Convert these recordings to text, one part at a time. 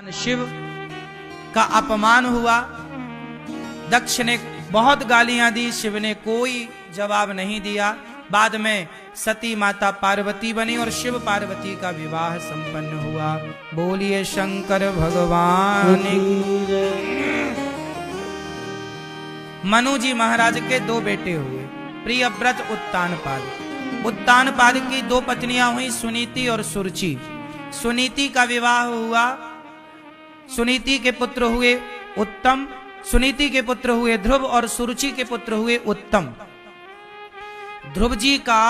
शिव का अपमान हुआ। दक्ष ने बहुत गालियां दी, शिव ने कोई जवाब नहीं दिया। बाद में सती माता पार्वती बनी और शिव पार्वती का विवाह संपन्न हुआ। बोलिए शंकर भगवान। मनु जी महाराज के दो बेटे हुए, प्रियव्रत उत्तानपाद। उत्तानपाद की दो पत्नियां हुई, सुनीति और सुरुचि। सुनीति का विवाह हुआ, सुनीति के पुत्र हुए उत्तम, सुनीति के पुत्र हुए ध्रुव और सुरुचि के पुत्र हुए उत्तम। ध्रुव जी का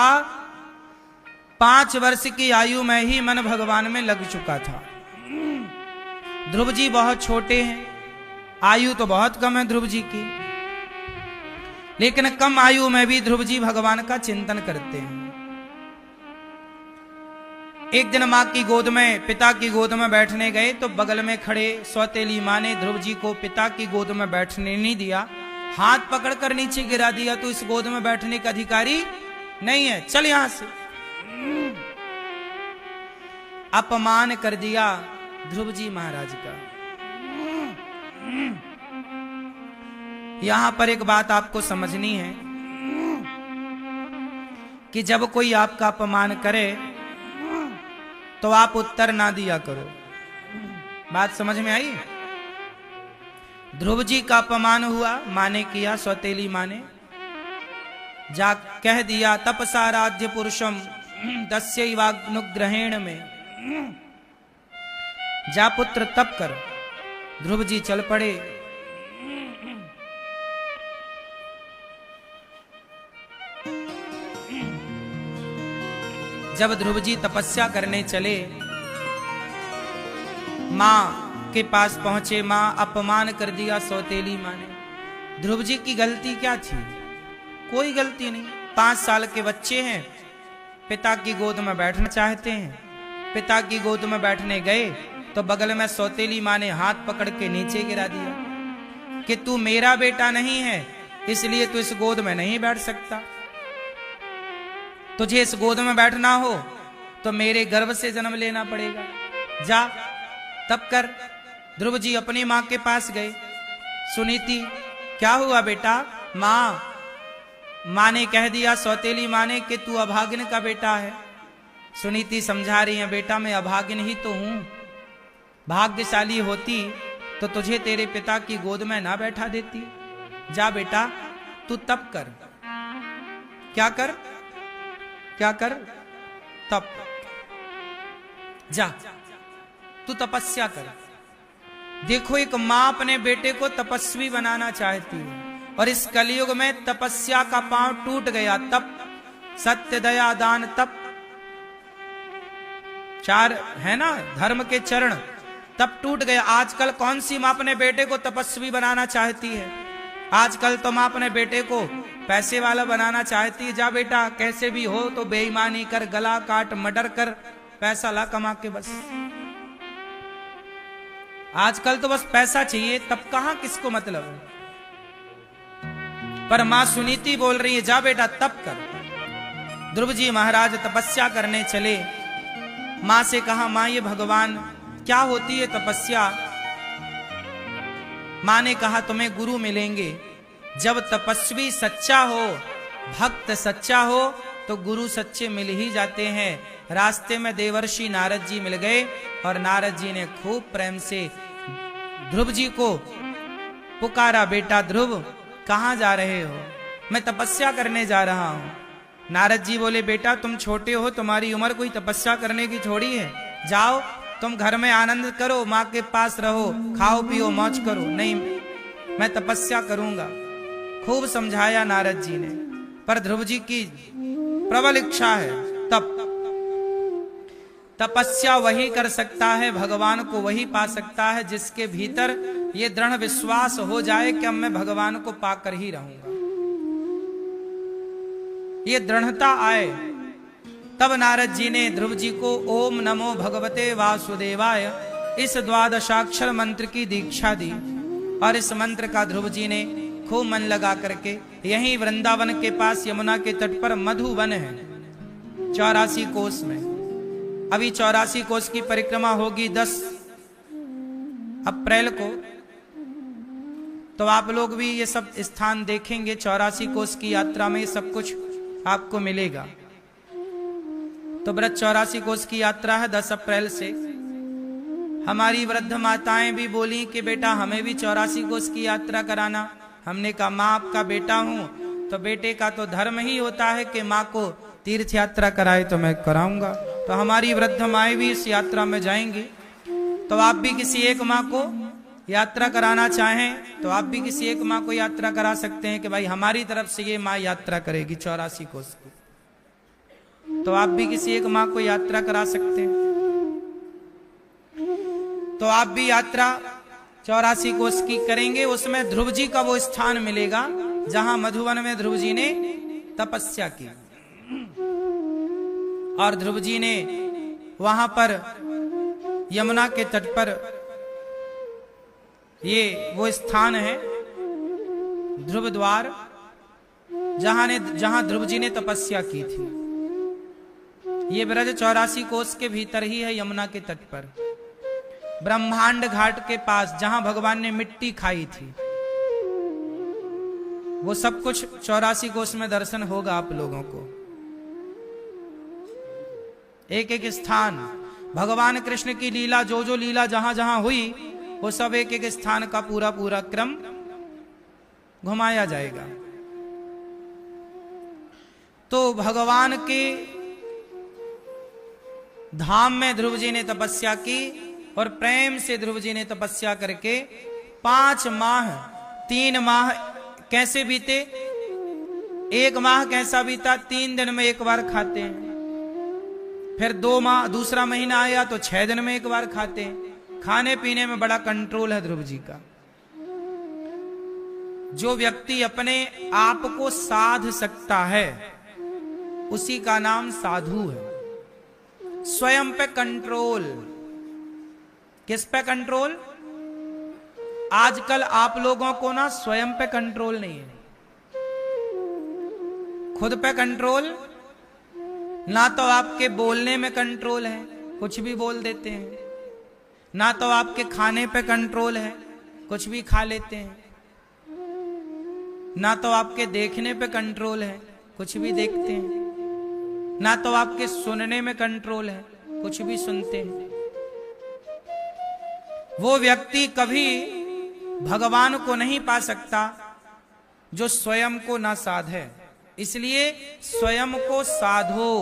5 वर्ष की आयु में ही मन भगवान में लग चुका था। ध्रुव जी बहुत छोटे हैं, आयु तो बहुत कम है ध्रुव जी की, लेकिन कम आयु में भी ध्रुव जी भगवान का चिंतन करते हैं। एक दिन मां की गोद में, पिता की गोद में बैठने गए तो बगल में खड़े सौतेली मां ने ध्रुव जी को पिता की गोद में बैठने नहीं दिया, हाथ पकड़कर नीचे गिरा दिया। तो इस गोद में बैठने का अधिकारी नहीं है, चल यहां से। अपमान कर दिया ध्रुव जी महाराज का। यहां पर एक बात आपको समझनी है कि जब कोई आपका अपमान करे तो आप उत्तर ना दिया करो। बात समझ में आई? ध्रुव जी का अपमान हुआ, मां ने किया, सौतेली मां ने जा कह दिया, तपसाराध्य पुरुषम दस्यैवानुग्रहेण में, जा पुत्र तप कर। ध्रुव जी चल पड़े। जब ध्रुव जी तपस्या करने चले, मां के पास पहुंचे, मां अपमान कर दिया सौतेली मां ने। ध्रुव जी की गलती क्या थी? कोई गलती नहीं। 5 साल के बच्चे हैं, पिता की गोद में बैठना चाहते हैं। पिता की गोद में बैठने गए तो बगल में सौतेली मां ने हाथ पकड़ के नीचे गिरा दिया कि तू मेरा बेटा नहीं है, इसलिए तू इस गोद में नहीं बैठ सकता। तुझे इस गोद में बैठना हो तो मेरे गर्भ से जन्म लेना पड़ेगा, जा तब कर। ध्रुव जी अपनी मां के पास गए। सुनीति, क्या हुआ बेटा? मां ने कह दिया, सौतेली मां ने, कि तू अभागिन का बेटा है। सुनीति समझा रही है, बेटा मैं अभागिन ही तो हूं, भाग्यशाली होती तो तुझे तेरे पिता की गोद में ना बैठा देती। जा बेटा तू तप कर। क्या कर? क्या कर? तप। जा तू तपस्या कर। देखो, एक मां अपने बेटे को तपस्वी बनाना चाहती है, और इस कलयुग में तपस्या का पांव टूट गया। तप, सत्य, दया, दान, तप, 4 है ना धर्म के चरण, तप टूट गया। आजकल कौन सी मां अपने बेटे को तपस्वी बनाना चाहती है? आजकल तो मां अपने बेटे को पैसे वाला बनाना चाहती है। जा बेटा कैसे भी हो तो बेईमानी कर, गला काट, मर्डर कर, पैसा ला कमा के बस। आजकल तो बस पैसा चाहिए, तब कहां किसको मतलब है। पर मां सुनीति बोल रही है, जा बेटा तप कर। ध्रुव जी महाराज तपस्या करने चले। मां से कहा, मां ये भगवान क्या होती है तपस्या? मां ने कहा, तुम्हें गुरु मिलेंगे। जब तपस्वी सच्चा हो, भक्त सच्चा हो, तो गुरु सच्चे मिल ही जाते हैं। रास्ते में देवर्षि नारद जी मिल गए और नारद जी ने खूब प्रेम से ध्रुव जी को पुकारा, बेटा ध्रुव कहां जा रहे हो? मैं तपस्या करने जा रहा हूं। नारद जी बोले, बेटा तुम छोटे हो, तुम्हारी उम्र कोई तपस्या करने की थोड़ी है। जाओ तुम घर में आनंद करो, मां के पास रहो, खाओ पियो मौज करो। नहीं, मैं तपस्या करूंगा। खूब समझाया नारद जी ने, पर ध्रुव जी की प्रबल इच्छा है। तपस्या वही कर सकता है, भगवान को वही पा सकता है जिसके भीतर ये दृढ़ विश्वास हो जाए कि अब मैं भगवान को पाकर ही रहूंगा। ये दृढ़ता आए तब नारद जी ने ध्रुव जी को ओम नमो भगवते वासुदेवाय इस 12 मंत्र की दीक्षा दी। और इस मंत्र का ध्रुव जी ने खूब मन लगा करके, यहीं वृंदावन के पास यमुना के तट पर मधुवन है 84 कोस में। अभी 84 कोस की परिक्रमा होगी, 10 अप्रैल को, तो आप लोग भी ये सब स्थान देखेंगे। 84 कोस की यात्रा में सब कुछ आपको मिलेगा। तो व्रत 84 कोस की यात्रा है 10 अप्रैल से। हमारी वृद्ध माताएं भी बोली कि बेटा हमें भी 84 कोस की यात्रा कराना। हमने कहा माँ आपका बेटा हूं तो बेटे का तो धर्म ही होता है कि माँ को तीर्थ यात्रा कराए, तो मैं कराऊंगा। तो हमारी वृद्ध माएं भी इस यात्रा में जाएंगी। तो आप भी किसी एक माँ को यात्रा कराना चाहें तो आप भी किसी एक माँ को यात्रा करा सकते हैं कि भाई हमारी तरफ से ये माँ यात्रा करेगी 84 कोस की। तो आप भी किसी एक माँ को यात्रा करा सकते हैं। तो आप भी यात्रा 84 कोस की करेंगे। उसमें ध्रुव जी का वो स्थान मिलेगा जहां मधुवन में ध्रुव जी ने तपस्या की, और ध्रुव जी ने वहां पर यमुना के तट पर ये वो स्थान है ध्रुव द्वार, जहां ध्रुव जी ने तपस्या की थी। ये ब्रज 84 कोस के भीतर ही है, यमुना के तट पर, ब्रह्मांड घाट के पास, जहां भगवान ने मिट्टी खाई थी। वो सब कुछ 84 कोस में दर्शन होगा आप लोगों को। एक एक स्थान भगवान कृष्ण की लीला, जो जो लीला जहां जहां हुई, वो सब एक एक स्थान का पूरा पूरा क्रम घुमाया जाएगा। तो भगवान के धाम में ध्रुव जी ने तपस्या की, और प्रेम से ध्रुव जी ने तपस्या करके 5 माह 3 माह कैसे बीते। 1 माह कैसा बीता, 3 दिन में 1 बार खाते हैं। फिर 2 माह, दूसरा महीना आया तो 6 दिन में 1 बार खाते हैं। खाने पीने में बड़ा कंट्रोल है ध्रुव जी का। जो व्यक्ति अपने आप को साध सकता है उसी का नाम साधु है। स्वयं पे कंट्रोल। किस पे कंट्रोल? आजकल आप लोगों को ना स्वयं पे कंट्रोल नहीं है। खुद पे कंट्रोल ना, तो आपके बोलने में कंट्रोल है, कुछ भी बोल देते हैं। ना तो आपके खाने पे कंट्रोल है, कुछ भी खा लेते हैं। ना तो आपके देखने पे कंट्रोल है, कुछ भी देखते हैं। ना तो आपके सुनने में कंट्रोल है, कुछ भी सुनते हैं। वो व्यक्ति कभी भगवान को नहीं पा सकता जो स्वयं को ना साधे। इसलिए स्वयं को साधो।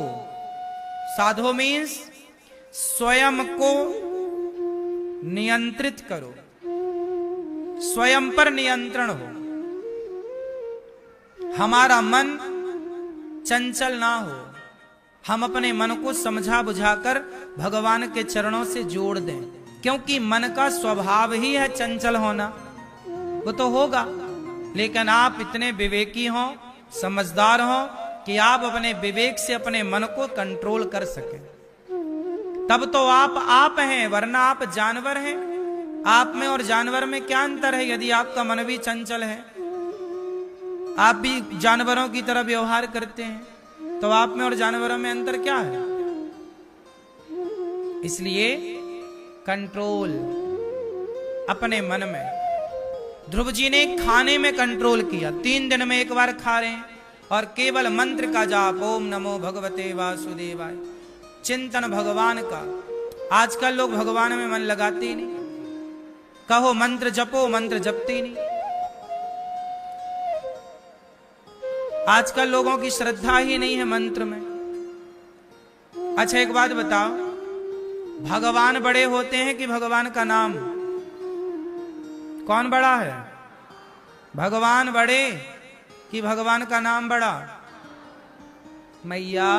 साधो मीन्स स्वयं को नियंत्रित करो, स्वयं पर नियंत्रण हो। हमारा मन चंचल ना हो। हम अपने मन को समझा बुझाकर भगवान के चरणों से जोड़ दें, क्योंकि मन का स्वभाव ही है चंचल होना। वो तो होगा, लेकिन आप इतने विवेकी हो, समझदार हो कि आप अपने विवेक से अपने मन को कंट्रोल कर सकें। तब तो आप हैं, वरना आप जानवर हैं। आप में और जानवर में क्या अंतर है? यदि आपका मन भी चंचल है, आप भी जानवरों की तरह व्यवहार करते हैं, तो आप में और जानवरों में अंतर क्या है? इसलिए कंट्रोल अपने मन में। ध्रुव जी ने खाने में कंट्रोल किया। 3 दिन में 1 बार खा रहे हैं, और केवल मंत्र का जाप, ओम नमो भगवते वासुदेवाय, चिंतन भगवान का। आजकल लोग भगवान में मन लगाते ही नहीं। कहो मंत्र जपो, मंत्र जपते ही नहीं। आजकल लोगों की श्रद्धा ही नहीं है मंत्र में। अच्छा एक बात बताओ, भगवान बड़े होते हैं कि भगवान का नाम? कौन बड़ा है? भगवान बड़े कि भगवान का नाम बड़ा? मैया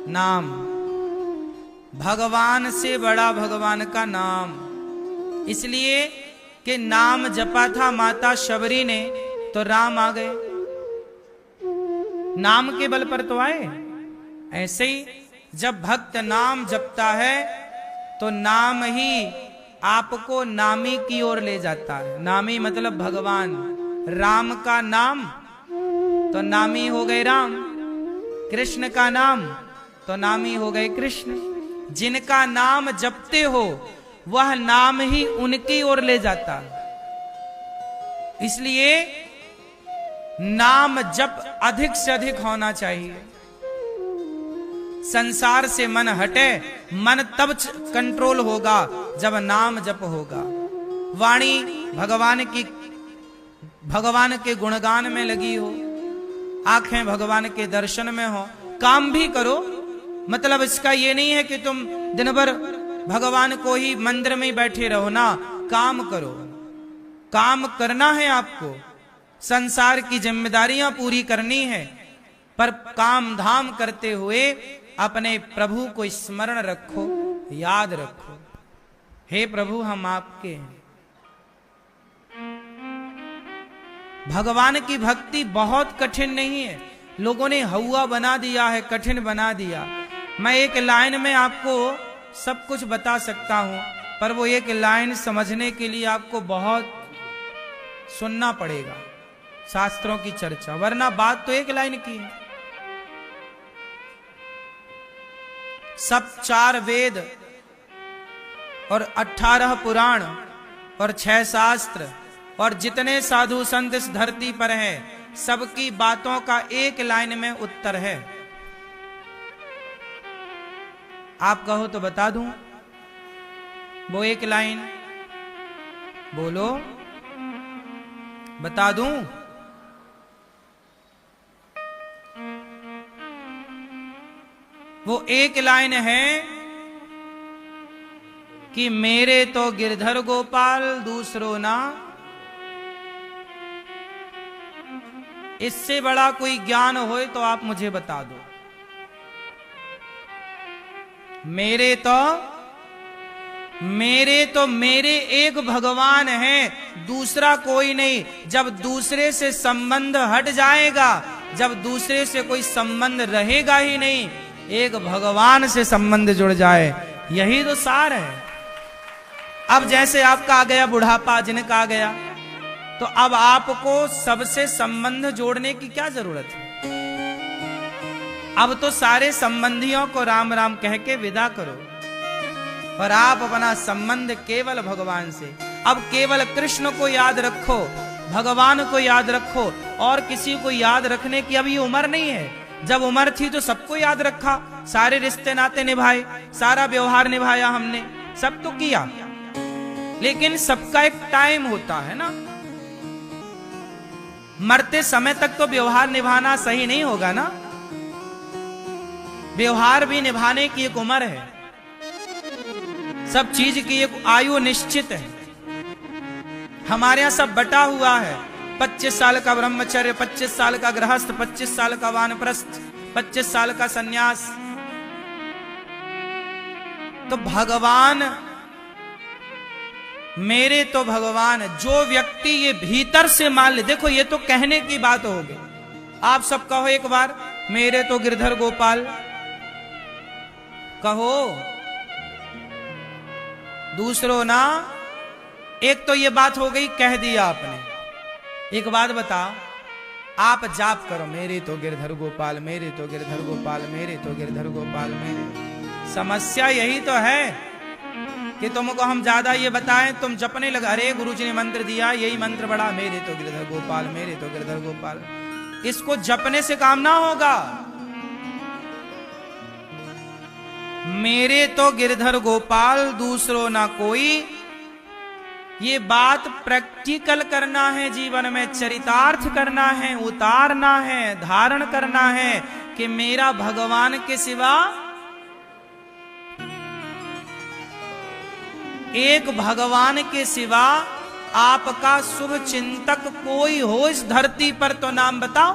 नाम। भगवान से बड़ा भगवान का नाम। इसलिए कि नाम जपा था माता शबरी ने तो राम आ गए। नाम के बल पर तो आए। ऐसे ही जब भक्त नाम जपता है तो नाम ही आपको नामी की ओर ले जाता है। नामी मतलब भगवान। राम का नाम तो नामी हो गए राम, कृष्ण का नाम तो नामी हो गए कृष्ण। जिनका नाम जपते हो वह नाम ही उनकी ओर ले जाता है। इसलिए नाम जप अधिक से अधिक होना चाहिए। संसार से मन हटे, मन तब कंट्रोल होगा जब नाम जप होगा। वाणी भगवान के गुणगान में लगी हो, आंखें भगवान के दर्शन में हो, काम भी करो। मतलब इसका ये नहीं है कि तुम दिन भर भगवान को ही मंदिर में ही बैठे रहो ना, काम करो। काम करना है आपको, संसार की जिम्मेदारियां पूरी करनी है, पर काम धाम करते हुए अपने प्रभु को स्मरण रखो, याद रखो। हे प्रभु, हम आपके हैं। भगवान की भक्ति बहुत कठिन नहीं है। लोगों ने हवा बना दिया है, कठिन बना दिया। मैं एक लाइन में आपको सब कुछ बता सकता हूं, पर वो एक लाइन समझने के लिए आपको बहुत सुनना पड़ेगा शास्त्रों की चर्चा, वरना बात तो एक लाइन की है। सब 4 वेद और 18 पुराण और 6 शास्त्र और जितने साधु संत इस धरती पर हैं, सबकी बातों का एक लाइन में उत्तर है। आप कहो तो बता दूं वो एक लाइन, बोलो, बता दूं? वो एक लाइन है कि मेरे तो गिरधर गोपाल दूसरो ना। इससे बड़ा कोई ज्ञान होए तो आप मुझे बता दो। मेरे तो मेरे एक भगवान है, दूसरा कोई नहीं। जब दूसरे से संबंध हट जाएगा, जब दूसरे से कोई संबंध रहेगा ही नहीं, एक भगवान से संबंध जुड़ जाए, यही तो सार है। अब जैसे आपका आ गया बुढ़ापा, जिनका आ गया, तो अब आपको सबसे संबंध जोड़ने की क्या जरूरत है? अब तो सारे संबंधियों को राम राम कह के विदा करो और आप अपना संबंध केवल भगवान से। अब केवल कृष्ण को याद रखो, भगवान को याद रखो, और किसी को याद रखने की अभी उम्र नहीं है। जब उम्र थी तो सबको याद रखा, सारे रिश्ते नाते निभाए, सारा व्यवहार निभाया हमने, सब तो किया, लेकिन सबका एक टाइम होता है ना। मरते समय तक तो व्यवहार निभाना सही नहीं होगा ना। व्यवहार भी निभाने की एक उम्र है, सब चीज की एक आयु निश्चित है। हमारे यहां सब बटा हुआ है। 25 साल का ब्रह्मचर्य, 25 साल का गृहस्थ, 25 साल का वानप्रस्थ, 25 साल का सन्यास। तो भगवान, मेरे तो भगवान, जो व्यक्ति ये भीतर से मान ले, देखो ये तो कहने की बात होगी। आप सब कहो एक बार, मेरे तो गिरधर गोपाल, कहो, दूसरों ना। एक तो ये बात हो गई, कह दिया आपने। एक बात बताओ, आप जाप करो, मेरे तो गिरधर गोपाल, मेरे तो गिरधर गोपाल, मेरे तो गिरधर गोपाल, मेरे। समस्या यही तो है कि तुमको हम ज्यादा ये बताएं, तुम जपने लगा, अरे गुरुजी ने मंत्र दिया, यही मंत्र बड़ा, मेरे तो गिरधर गोपाल, मेरे तो गिरधर गोपाल। इसको जपने से काम ना होगा। मेरे तो गिरधर गोपाल दूसरो ना कोई, ये बात प्रैक्टिकल करना है, जीवन में चरितार्थ करना है, उतारना है, धारण करना है कि मेरा भगवान के सिवा एक भगवान के सिवा आपका शुभ चिंतक कोई हो इस धरती पर तो नाम बताओ।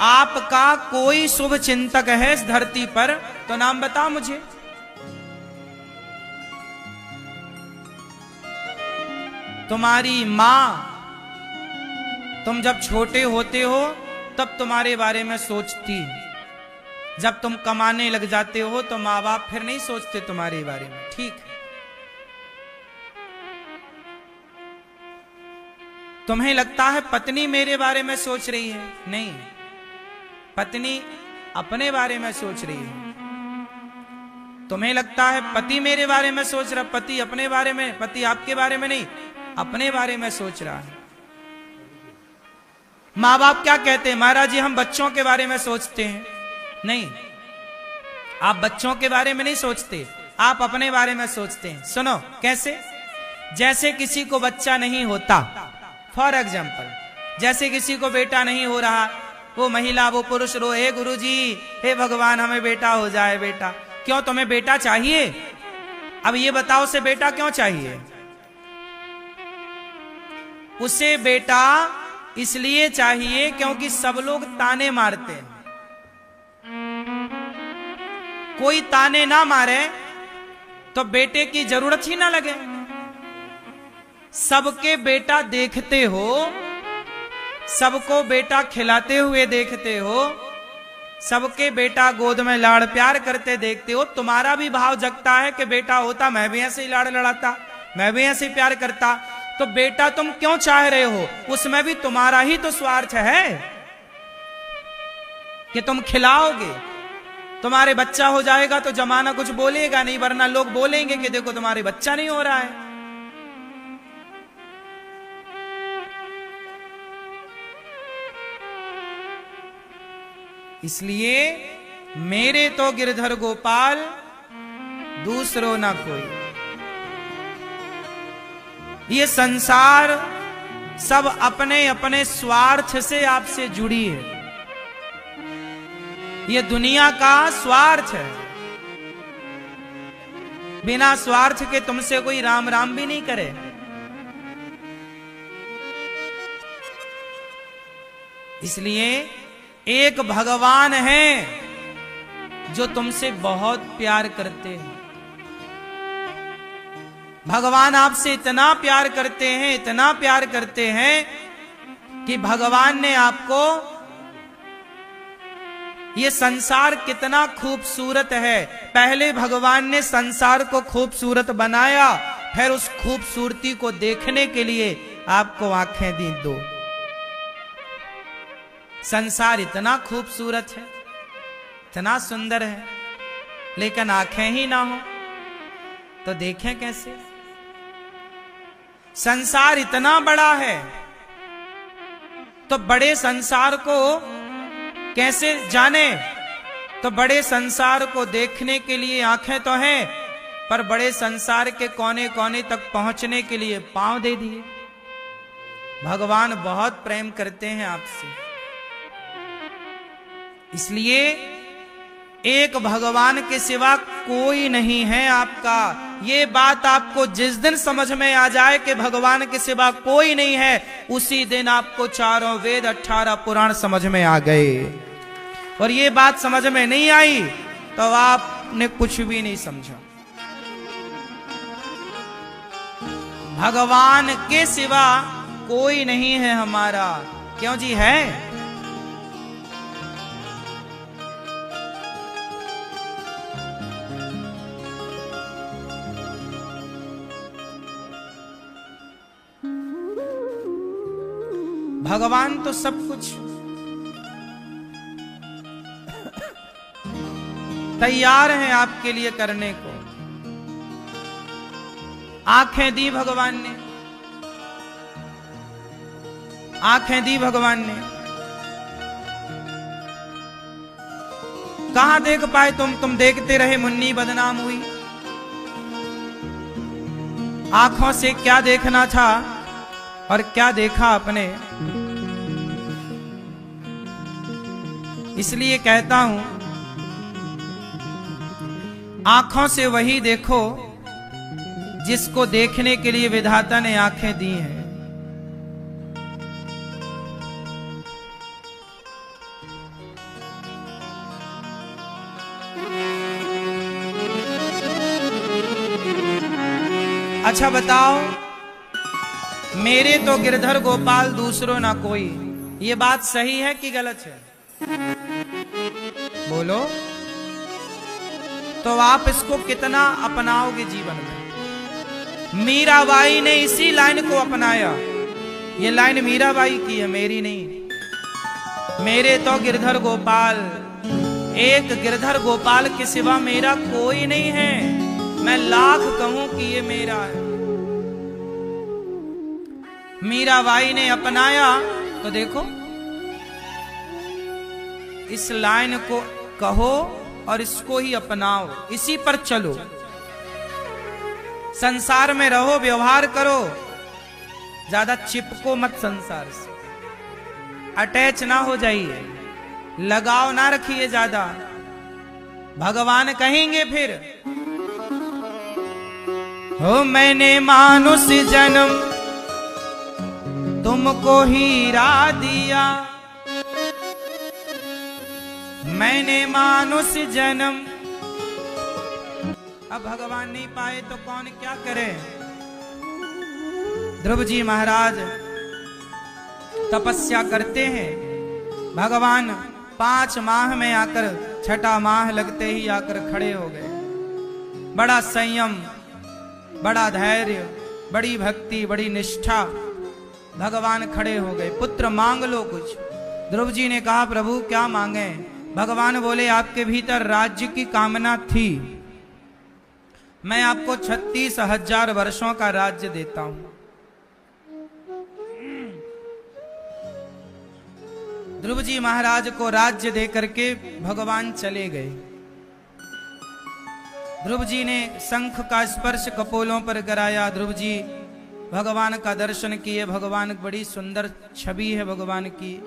आपका कोई शुभ चिंतक है इस धरती पर तो नाम बताओ मुझे। तुम्हारी मां, तुम जब छोटे होते हो तब तुम्हारे बारे में सोचती, जब तुम कमाने लग जाते हो तो माँ बाप फिर नहीं सोचते तुम्हारे बारे में, ठीक है। तुम्हें लगता है पत्नी मेरे बारे में सोच रही है, नहीं, पत्नी अपने बारे में सोच रही है। तुम्हें लगता है पति मेरे बारे में सोच रहा, पति अपने बारे में, पति आपके बारे में नहीं, अपने बारे में सोच रहा है। माँ बाप क्या कहते हैं, महाराज जी हम बच्चों के बारे में सोचते हैं। नहीं, आप बच्चों के बारे में नहीं सोचते, आप अपने बारे में सोचते हैं। सुनो कैसे, जैसे किसी को बच्चा नहीं होता, फॉर एग्जाम्पल, जैसे किसी को बेटा नहीं हो रहा, वो महिला वो पुरुष रो, हे गुरुजी, हे भगवान हमें बेटा हो जाए। बेटा क्यों, तुम्हें बेटा चाहिए? अब ये बताओ उसे बेटा क्यों चाहिए? उसे बेटा इसलिए चाहिए क्योंकि सब लोग ताने मारते हैं। कोई ताने ना मारे तो बेटे की जरूरत ही ना लगे। सबके बेटा देखते हो, सबको बेटा खिलाते हुए देखते हो, सबके बेटा गोद में लाड़ प्यार करते देखते हो, तुम्हारा भी भाव जगता है कि बेटा होता मैं भी ऐसे ही लाड़ लड़ाता, मैं भी ऐसे ही प्यार करता। तो बेटा तुम क्यों चाह रहे हो? उसमें भी तुम्हारा ही तो स्वार्थ है कि तुम खिलाओगे। तुम्हारे बच्चा हो जाएगा तो जमाना कुछ बोलेगा नहीं, वरना लोग बोलेंगे कि देखो तुम्हारे बच्चा नहीं हो रहा है। इसलिए मेरे तो गिरधर गोपाल दूसरो ना कोई। ये संसार सब अपने अपने स्वार्थ से आपसे जुड़ी है। ये दुनिया का स्वार्थ है। बिना स्वार्थ के तुमसे कोई राम राम भी नहीं करे। इसलिए एक भगवान है जो तुमसे बहुत प्यार करते हैं। भगवान आपसे इतना प्यार करते हैं, इतना प्यार करते हैं कि भगवान ने आपको, ये संसार कितना खूबसूरत है, पहले भगवान ने संसार को खूबसूरत बनाया, फिर उस खूबसूरती को देखने के लिए आपको आंखें दी दो। संसार इतना खूबसूरत है, इतना सुंदर है, लेकिन आंखें ही ना हो तो देखें कैसे? संसार इतना बड़ा है तो बड़े संसार को कैसे जाने? तो बड़े संसार को देखने के लिए आंखें तो हैं, पर बड़े संसार के कोने कोने तक पहुंचने के लिए पांव दे दिए। भगवान बहुत प्रेम करते हैं आपसे। इसलिए एक भगवान के सिवा कोई नहीं है आपका। ये बात आपको जिस दिन समझ में आ जाए कि भगवान के सिवा कोई नहीं है, उसी दिन आपको चारों वेद 18 पुराण समझ में आ गए। और ये बात समझ में नहीं आई तो आपने कुछ भी नहीं समझा। भगवान के सिवा कोई नहीं है हमारा। क्यों जी है? भगवान तो सब कुछ तैयार हैं आपके लिए करने को। आंखें दी भगवान ने, आंखें दी भगवान ने। कहां देख पाए तुम देखते रहे, मुन्नी बदनाम हुई। आंखों से क्या देखना था और क्या देखा आपने। इसलिए कहता हूं, आंखों से वही देखो जिसको देखने के लिए विधाता ने आंखें दी हैं। अच्छा बताओ, मेरे तो गिरधर गोपाल दूसरो ना कोई, ये बात सही है कि गलत है? बोलो। तो आप इसको कितना अपनाओगे जीवन में? मीराबाई ने इसी लाइन को अपनाया। ये लाइन मीराबाई की है, मेरी नहीं। मेरे तो गिरधर गोपाल एक गिरधर गोपाल के सिवा मेरा कोई नहीं है। मैं लाख कहूं कि ये मेरा है। मीराबाई ने अपनाया तो देखो, इस लाइन को कहो और इसको ही अपनाओ, इसी पर चलो, संसार में रहो, व्यवहार करो, ज्यादा चिपको मत संसार से, अटैच ना हो जाइए, लगाव ना रखिए ज्यादा। भगवान कहेंगे फिर, हो मैंने मानुष जन्म तुमको हीरा दिया, मैंने मानुष जन्म। अब भगवान नहीं पाए तो कौन क्या करे। ध्रुव जी महाराज तपस्या करते हैं। भगवान 5 माह में आकर, 6ठा माह लगते ही आकर खड़े हो गए। बड़ा संयम, बड़ा धैर्य, बड़ी भक्ति, बड़ी निष्ठा, भगवान खड़े हो गए। पुत्र मांग लो कुछ। ध्रुव जी ने कहा प्रभु क्या मांगे। भगवान बोले आपके भीतर राज्य की कामना थी, मैं आपको 36,000 वर्षों का राज्य देता हूं। ध्रुव जी महाराज को राज्य दे करके भगवान चले गए। ध्रुव जी ने शंख का स्पर्श कपोलों पर कराया। ध्रुव जी भगवान का दर्शन किए। भगवान बड़ी सुंदर छवि है भगवान की।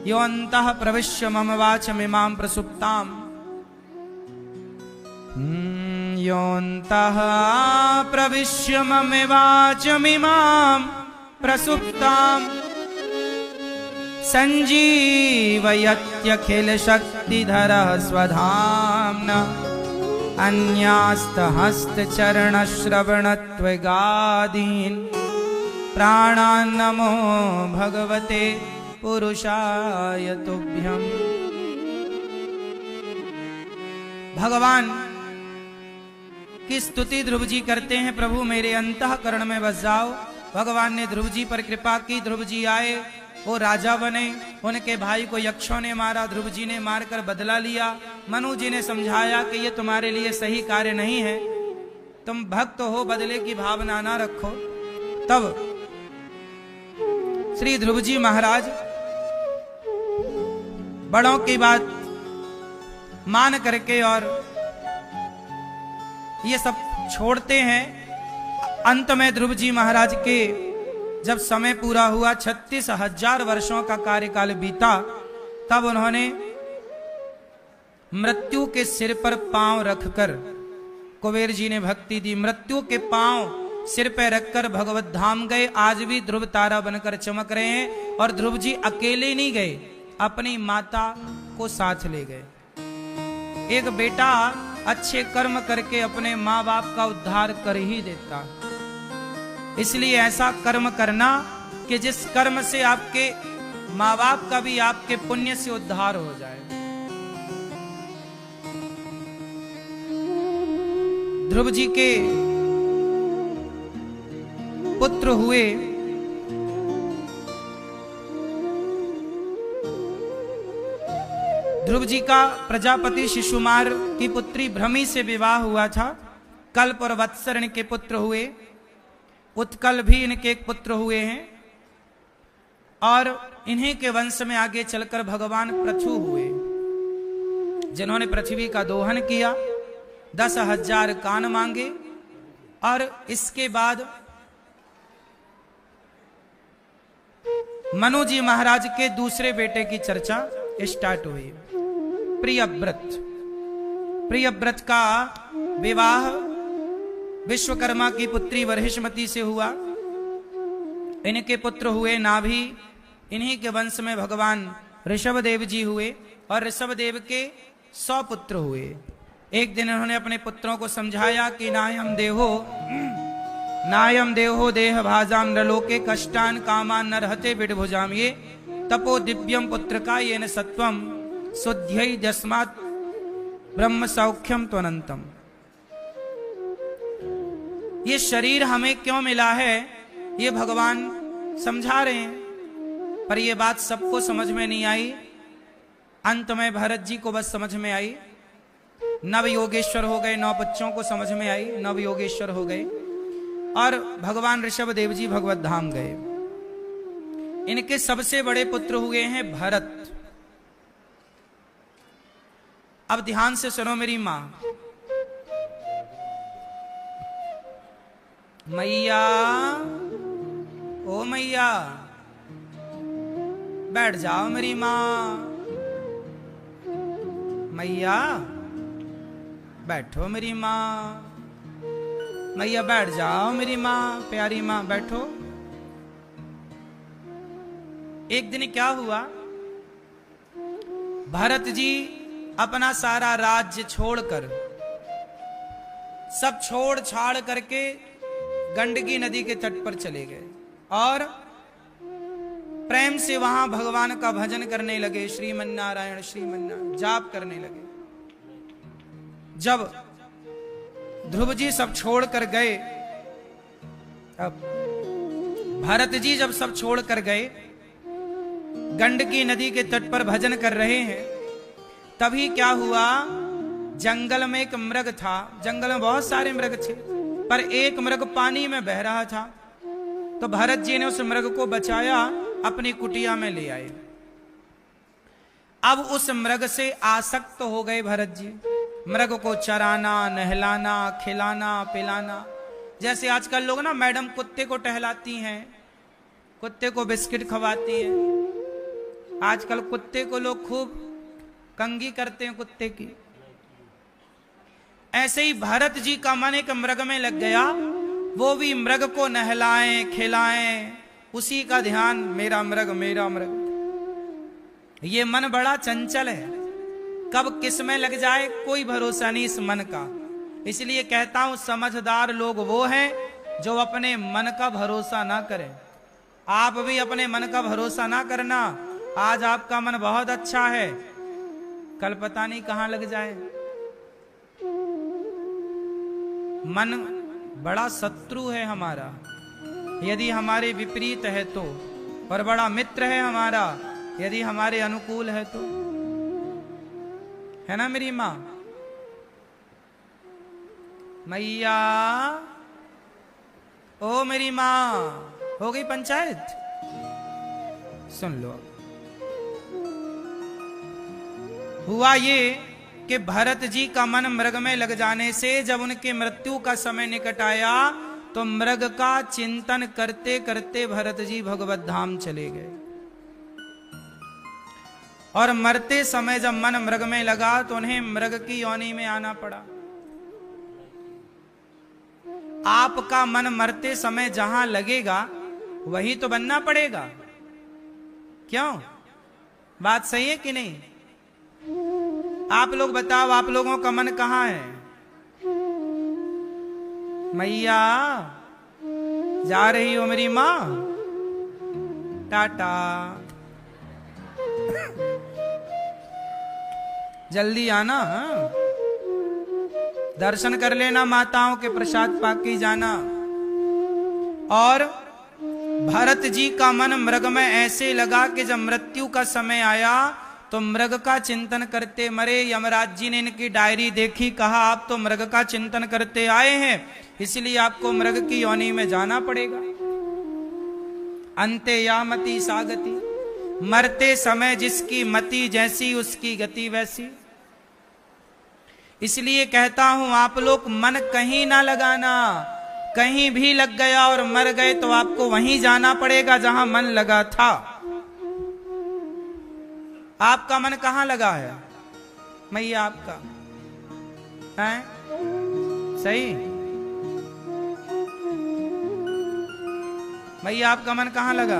यो अंतः प्रविश्य मम वाचमिमां प्रसुप्ताम्, यो अंतः प्रविश्य मम वाचमिमां प्रसुप्ताम्, संजीवयत्यखिल शक्तिधरः स्वधाम्ना, अन्यास्तहस्तचरणश्रवणत्वगादीन् प्राणान् नमो भगवते पुरुषाय तुभ्यम्। भगवान की स्तुति ध्रुव जी करते हैं, प्रभु मेरे अंतःकरण में बस जाओ। भगवान ने ध्रुव जी पर कृपा की। ध्रुव जी आए, वो राजा बने। उनके भाई को यक्षों ने मारा, ध्रुव जी ने मारकर बदला लिया। मनु जी ने समझाया कि ये तुम्हारे लिए सही कार्य नहीं है, तुम भक्त हो, बदले की भावना ना रखो। तब श्री ध्रुव जी महाराज बड़ों की बात मान करके और ये सब छोड़ते हैं। अंत में ध्रुव जी महाराज के जब समय पूरा हुआ, 36,000 वर्षों का कार्यकाल बीता, तब उन्होंने मृत्यु के सिर पर पांव रखकर, कुबेर जी ने भक्ति दी, मृत्यु के पांव सिर पर रखकर भगवत धाम गए। आज भी ध्रुव तारा बनकर चमक रहे हैं। और ध्रुव जी अकेले नहीं गए, अपनी माता को साथ ले गए। एक बेटा अच्छे कर्म करके अपने माँ बाप का उद्धार कर ही देता, इसलिए ऐसा कर्म करना कि जिस कर्म से आपके माँ बाप का भी आपके पुण्य से उद्धार हो जाए। ध्रुव जी के पुत्र हुए ध्रुव जी का प्रजापति शिशुमार की पुत्री भ्रमी से विवाह हुआ था। कल्प और वत्सर इनके पुत्र हुए। उत्कल भी इनके एक पुत्र हुए हैं। और इन्हीं के वंश में आगे चलकर भगवान पृथु हुए, जिन्होंने पृथ्वी का दोहन किया, 10,000 कान मांगे। और इसके बाद मनु जी महाराज के दूसरे बेटे की चर्चा स्टार्ट हुई, प्रियव्रत। प्रियव्रत का विवाह विश्वकर्मा की पुत्री वर्हिष्मती से हुआ। इनके पुत्र हुए नाभि। इन्हीं के वंश में भगवान ऋषभदेव जी हुए और ऋषभदेव के 100 पुत्र हुए। एक दिन उन्होंने अपने पुत्रों को समझाया कि नायम देहो देह भाजाम नलोके कष्टान कामान न रहते विडभुजाम, ये तपो दिव्यम पुत्र का ये न सत्वम शुद्ध्यै जस्मात् ब्रह्म सौख्यम त्वनंतम। ये शरीर हमें क्यों मिला है ये भगवान समझा रहे हैं, पर ये बात सबको समझ में नहीं आई। अंत में भरत जी को बस समझ में आई, नव योगेश्वर हो गए, 9 बच्चों को समझ में आई, नव योगेश्वर हो गए और भगवान ऋषभ देव जी भगवत धाम गए। इनके सबसे बड़े पुत्र हुए हैं भरत। अब ध्यान से सुनो मेरी मां। मैया, ओ मैया, बैठ जाओ मेरी मां। मैया बैठो मेरी मां। मैया बैठ जाओ मेरी मां, प्यारी मां बैठो। एक दिन क्या हुआ, भरत जी अपना सारा राज्य छोड़कर, सब छोड़ छाड़ करके गंडकी नदी के तट पर चले गए और प्रेम से वहां भगवान का भजन करने लगे। श्रीमन नारायण जाप करने लगे। जब ध्रुव जी सब छोड़ कर गए, अब भरत जी जब सब छोड़ कर गए, गंडकी नदी के तट पर भजन कर रहे हैं, तभी क्या हुआ, जंगल में एक मृग था। जंगल में बहुत सारे मृग थे, पर एक मृग पानी में बह रहा था। तो भरत जी ने उस मृग को बचाया, अपनी कुटिया में ले आए। अब उस मृग से आसक्त हो गए भरत जी। मृग को चराना, नहलाना, खिलाना, पिलाना। जैसे आजकल लोग ना मैडम कुत्ते को टहलाती हैं, कुत्ते को बिस्किट खवाती हैं। आजकल कुत्ते को लोग खूब कंगी करते हैं कुत्ते की। ऐसे ही भरत जी का मन एक मृग में लग गया। वो भी मृग को नहलाएं, खिलाएं, उसी का ध्यान, मेरा मृग मेरा मृग। ये मन बड़ा चंचल है, कब किस में लग जाए कोई भरोसा नहीं इस मन का। इसलिए कहता हूं समझदार लोग वो हैं जो अपने मन का भरोसा ना करें। आप भी अपने मन का भरोसा ना करना। आज आपका मन बहुत अच्छा है, कल पता नहीं कहां लग जाए। मन बड़ा शत्रु है हमारा, यदि हमारे विपरीत है तो, और बड़ा मित्र है हमारा यदि हमारे अनुकूल है तो। है ना मेरी मां? मैया, ओ मेरी मां, हो गई पंचायत? सुन लो। हुआ ये कि भरत जी का मन मृग में लग जाने से जब उनके मृत्यु का समय निकट आया तो मृग का चिंतन करते करते भरत जी भगवत धाम चले गए। और मरते समय जब मन मृग में लगा तो उन्हें मृग की योनि में आना पड़ा। आपका मन मरते समय जहां लगेगा वही तो बनना पड़ेगा। क्यों? बात सही है कि नहीं? आप लोग बताओ, आप लोगों का मन कहां है? मैया, जा रही हो मेरी मां? टाटा। जल्दी आना, दर्शन कर लेना, माताओं के प्रसाद पाके जाना। और भरत जी का मन मृग में ऐसे लगा कि जब मृत्यु का समय आया तो मृग का चिंतन करते मरे। यमराज जी ने इनकी डायरी देखी, कहा आप तो मृग का चिंतन करते आए हैं, इसलिए आपको मृग की योनि में जाना पड़ेगा। अंते या मति सागति, मरते समय जिसकी मति जैसी उसकी गति वैसी। इसलिए कहता हूं आप लोग मन कहीं ना लगाना। कहीं भी लग गया और मर गए तो आपको वहीं जाना पड़ेगा जहां मन लगा था। आपका मन कहां लगा है मैया? आपका है सही? मैया आपका मन कहां लगा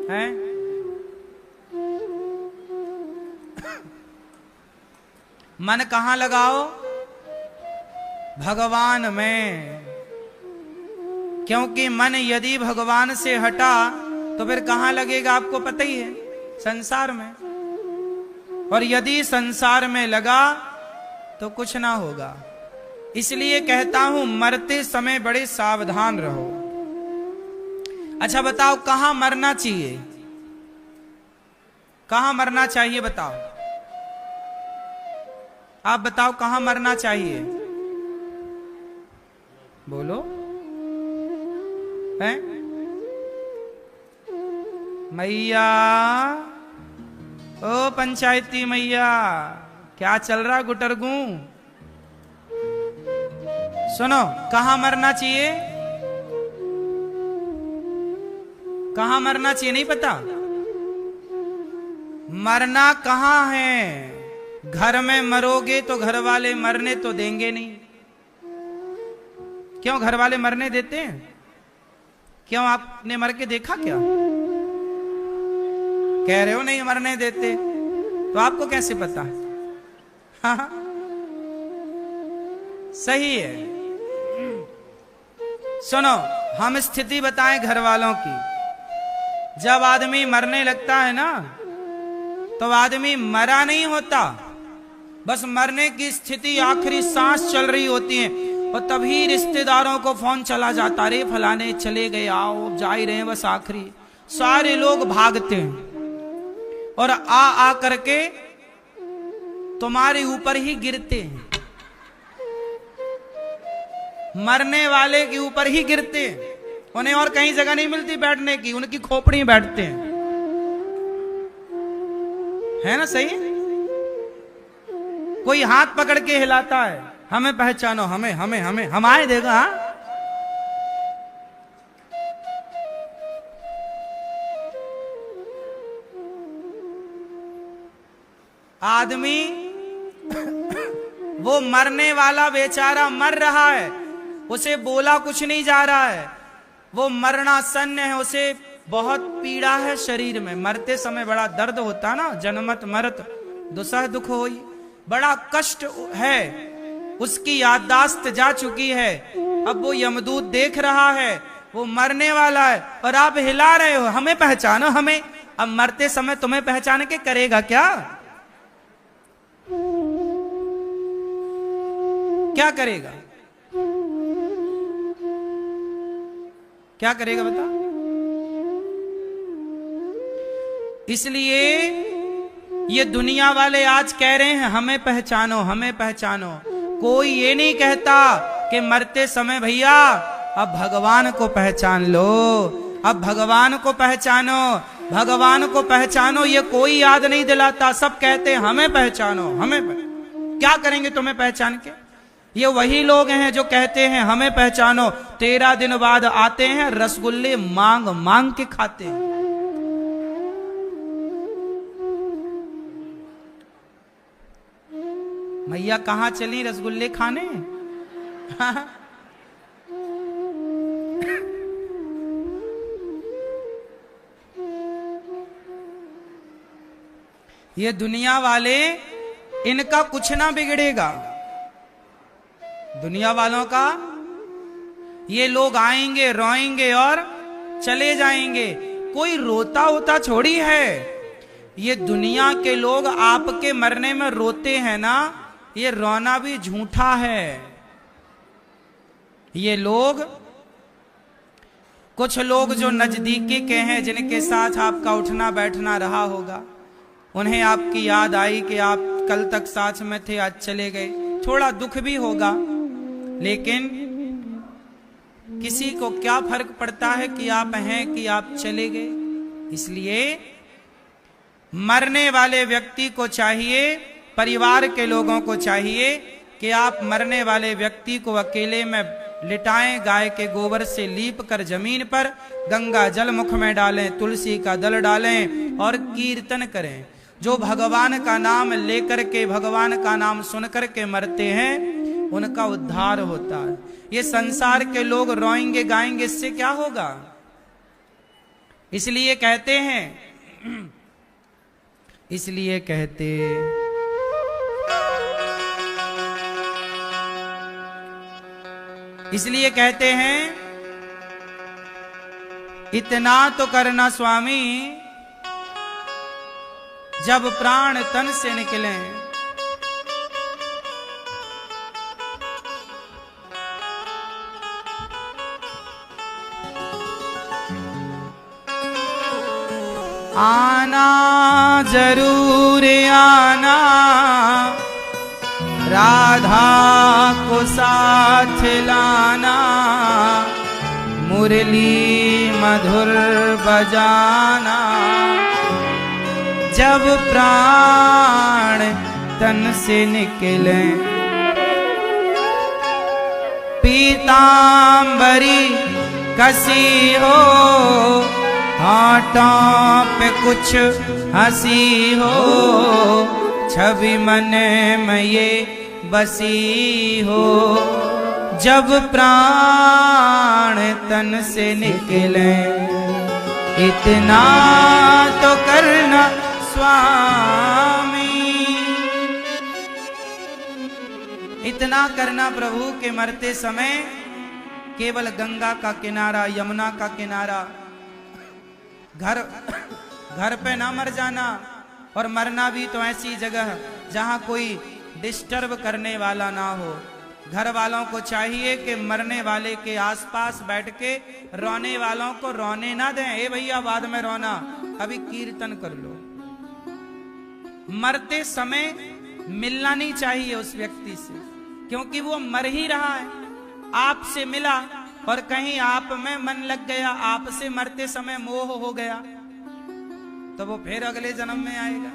है? मन कहां लगाओ? भगवान में। क्योंकि मन यदि भगवान से हटा तो फिर कहां लगेगा आपको पता ही है, संसार में। और यदि संसार में लगा तो कुछ ना होगा। इसलिए कहता हूं मरते समय बड़े सावधान रहो। अच्छा बताओ, कहां मरना चाहिए? कहां मरना चाहिए बताओ, आप बताओ कहां मरना चाहिए, बोलो। है मैया, ओ पंचायती मैया, क्या चल रहा गुटरगू? सुनो, कहां मरना चाहिए, कहां मरना चाहिए नहीं पता? मरना कहां है? घर में मरोगे तो घर वाले मरने तो देंगे नहीं। क्यों घर वाले मरने देते हैं? क्यों, आपने मर के देखा क्या? कह रहे हो नहीं मरने देते, तो आपको कैसे पता? हाँ, सही है। सुनो, हम स्थिति बताएं घर वालों की। जब आदमी मरने लगता है ना, तो आदमी मरा नहीं होता, बस मरने की स्थिति, आखिरी सांस चल रही होती है, और तभी रिश्तेदारों को फोन चला जाता, अरे फलाने चले गए, आओ, जा ही रहे हैं बस आखिरी। सारे लोग भागते हैं और आ करके तुम्हारे ऊपर ही गिरते हैं, मरने वाले के ऊपर ही गिरते हैं। उन्हें और कहीं जगह नहीं मिलती बैठने की, उनकी खोपड़ी में बैठते हैं। है ना सही? कोई हाथ पकड़ के हिलाता है, हमें पहचानो, हमें हमें हमें, हम आए देगा। हाँ, आदमी वो मरने वाला बेचारा मर रहा है, उसे बोला कुछ नहीं जा रहा है, वो मरणासन्न है, उसे बहुत पीड़ा है शरीर में। मरते समय बड़ा दर्द होता ना, जन्मत मरत दुसह दुख होई, बड़ा कष्ट है, उसकी याददाश्त जा चुकी है। अब वो यमदूत देख रहा है, वो मरने वाला है, और आप हिला रहे हो, हमें पहचानो हमें। अब मरते समय तुम्हें पहचान के करेगा क्या? क्या करेगा? क्या करेगा बता? इसलिए ये दुनिया वाले आज कह रहे हैं हमें पहचानो, हमें पहचानो। कोई ये नहीं कहता कि मरते समय भैया अब भगवान को पहचान लो, अब भगवान को पहचानो, भगवान को पहचानो। ये कोई याद नहीं दिलाता, सब कहते हैं हमें पहचानो, हमें क्या करेंगे तुम्हें पहचान के? ये वही लोग हैं जो कहते हैं हमें पहचानो, 13 दिन बाद आते हैं रसगुल्ले मांग मांग के खाते हैं। मैया कहां चली रसगुल्ले खाने? ये दुनिया वाले, इनका कुछ ना बिगड़ेगा, दुनिया वालों का। ये लोग आएंगे, रोएंगे और चले जाएंगे, कोई रोता होता छोड़ी है। ये दुनिया के लोग आपके मरने में रोते हैं ना, ये रोना भी झूठा है। ये लोग, कुछ लोग जो नजदीकी के हैं, जिनके साथ आपका उठना बैठना रहा होगा, उन्हें आपकी याद आई कि आप कल तक साथ में थे, आज चले गए, थोड़ा दुख भी होगा। लेकिन किसी को क्या फर्क पड़ता है कि आप हैं कि आप चले गए? इसलिए मरने वाले व्यक्ति को चाहिए, परिवार के लोगों को चाहिए कि आप मरने वाले व्यक्ति को अकेले में लिटाएं, गाय के गोबर से लीप कर जमीन पर गंगा जल मुख में डालें, तुलसी का दल डालें और कीर्तन करें। जो भगवान का नाम लेकर के, भगवान का नाम सुनकर के मरते हैं, उनका उद्धार होता है। ये संसार के लोग रोएंगे गाएंगे, इससे क्या होगा? इसलिए कहते हैं, इसलिए कहते इसलिए कहते हैं, इतना तो करना स्वामी जब प्राण तन से निकले। आना जरूर आना, राधा को साथ लाना, मुरली मधुर बजाना, जब प्राण तन से निकले। पीतांबरी कसी हो, होठों पे कुछ हंसी हो, छवि मन में ये बसी हो, जब प्राण तन से निकले। इतना तो करना स्वामी, इतना करना प्रभु के मरते समय केवल गंगा का किनारा, यमुना का किनारा, घर पे ना मर जाना, और मरना भी तो ऐसी जगह जहां कोई डिस्टर्ब करने वाला ना हो। घर वालों को चाहिए कि मरने वाले के आसपास बैठ के रोने वालों को रोने ना दें। ए भैया बाद में रोना, अभी कीर्तन कर लो। मरते समय मिलना नहीं चाहिए उस व्यक्ति से, क्योंकि वो मर ही रहा है। आपसे मिला और कहीं आप में मन लग गया, आपसे मरते समय मोह हो गया, तो वो फिर अगले जन्म में आएगा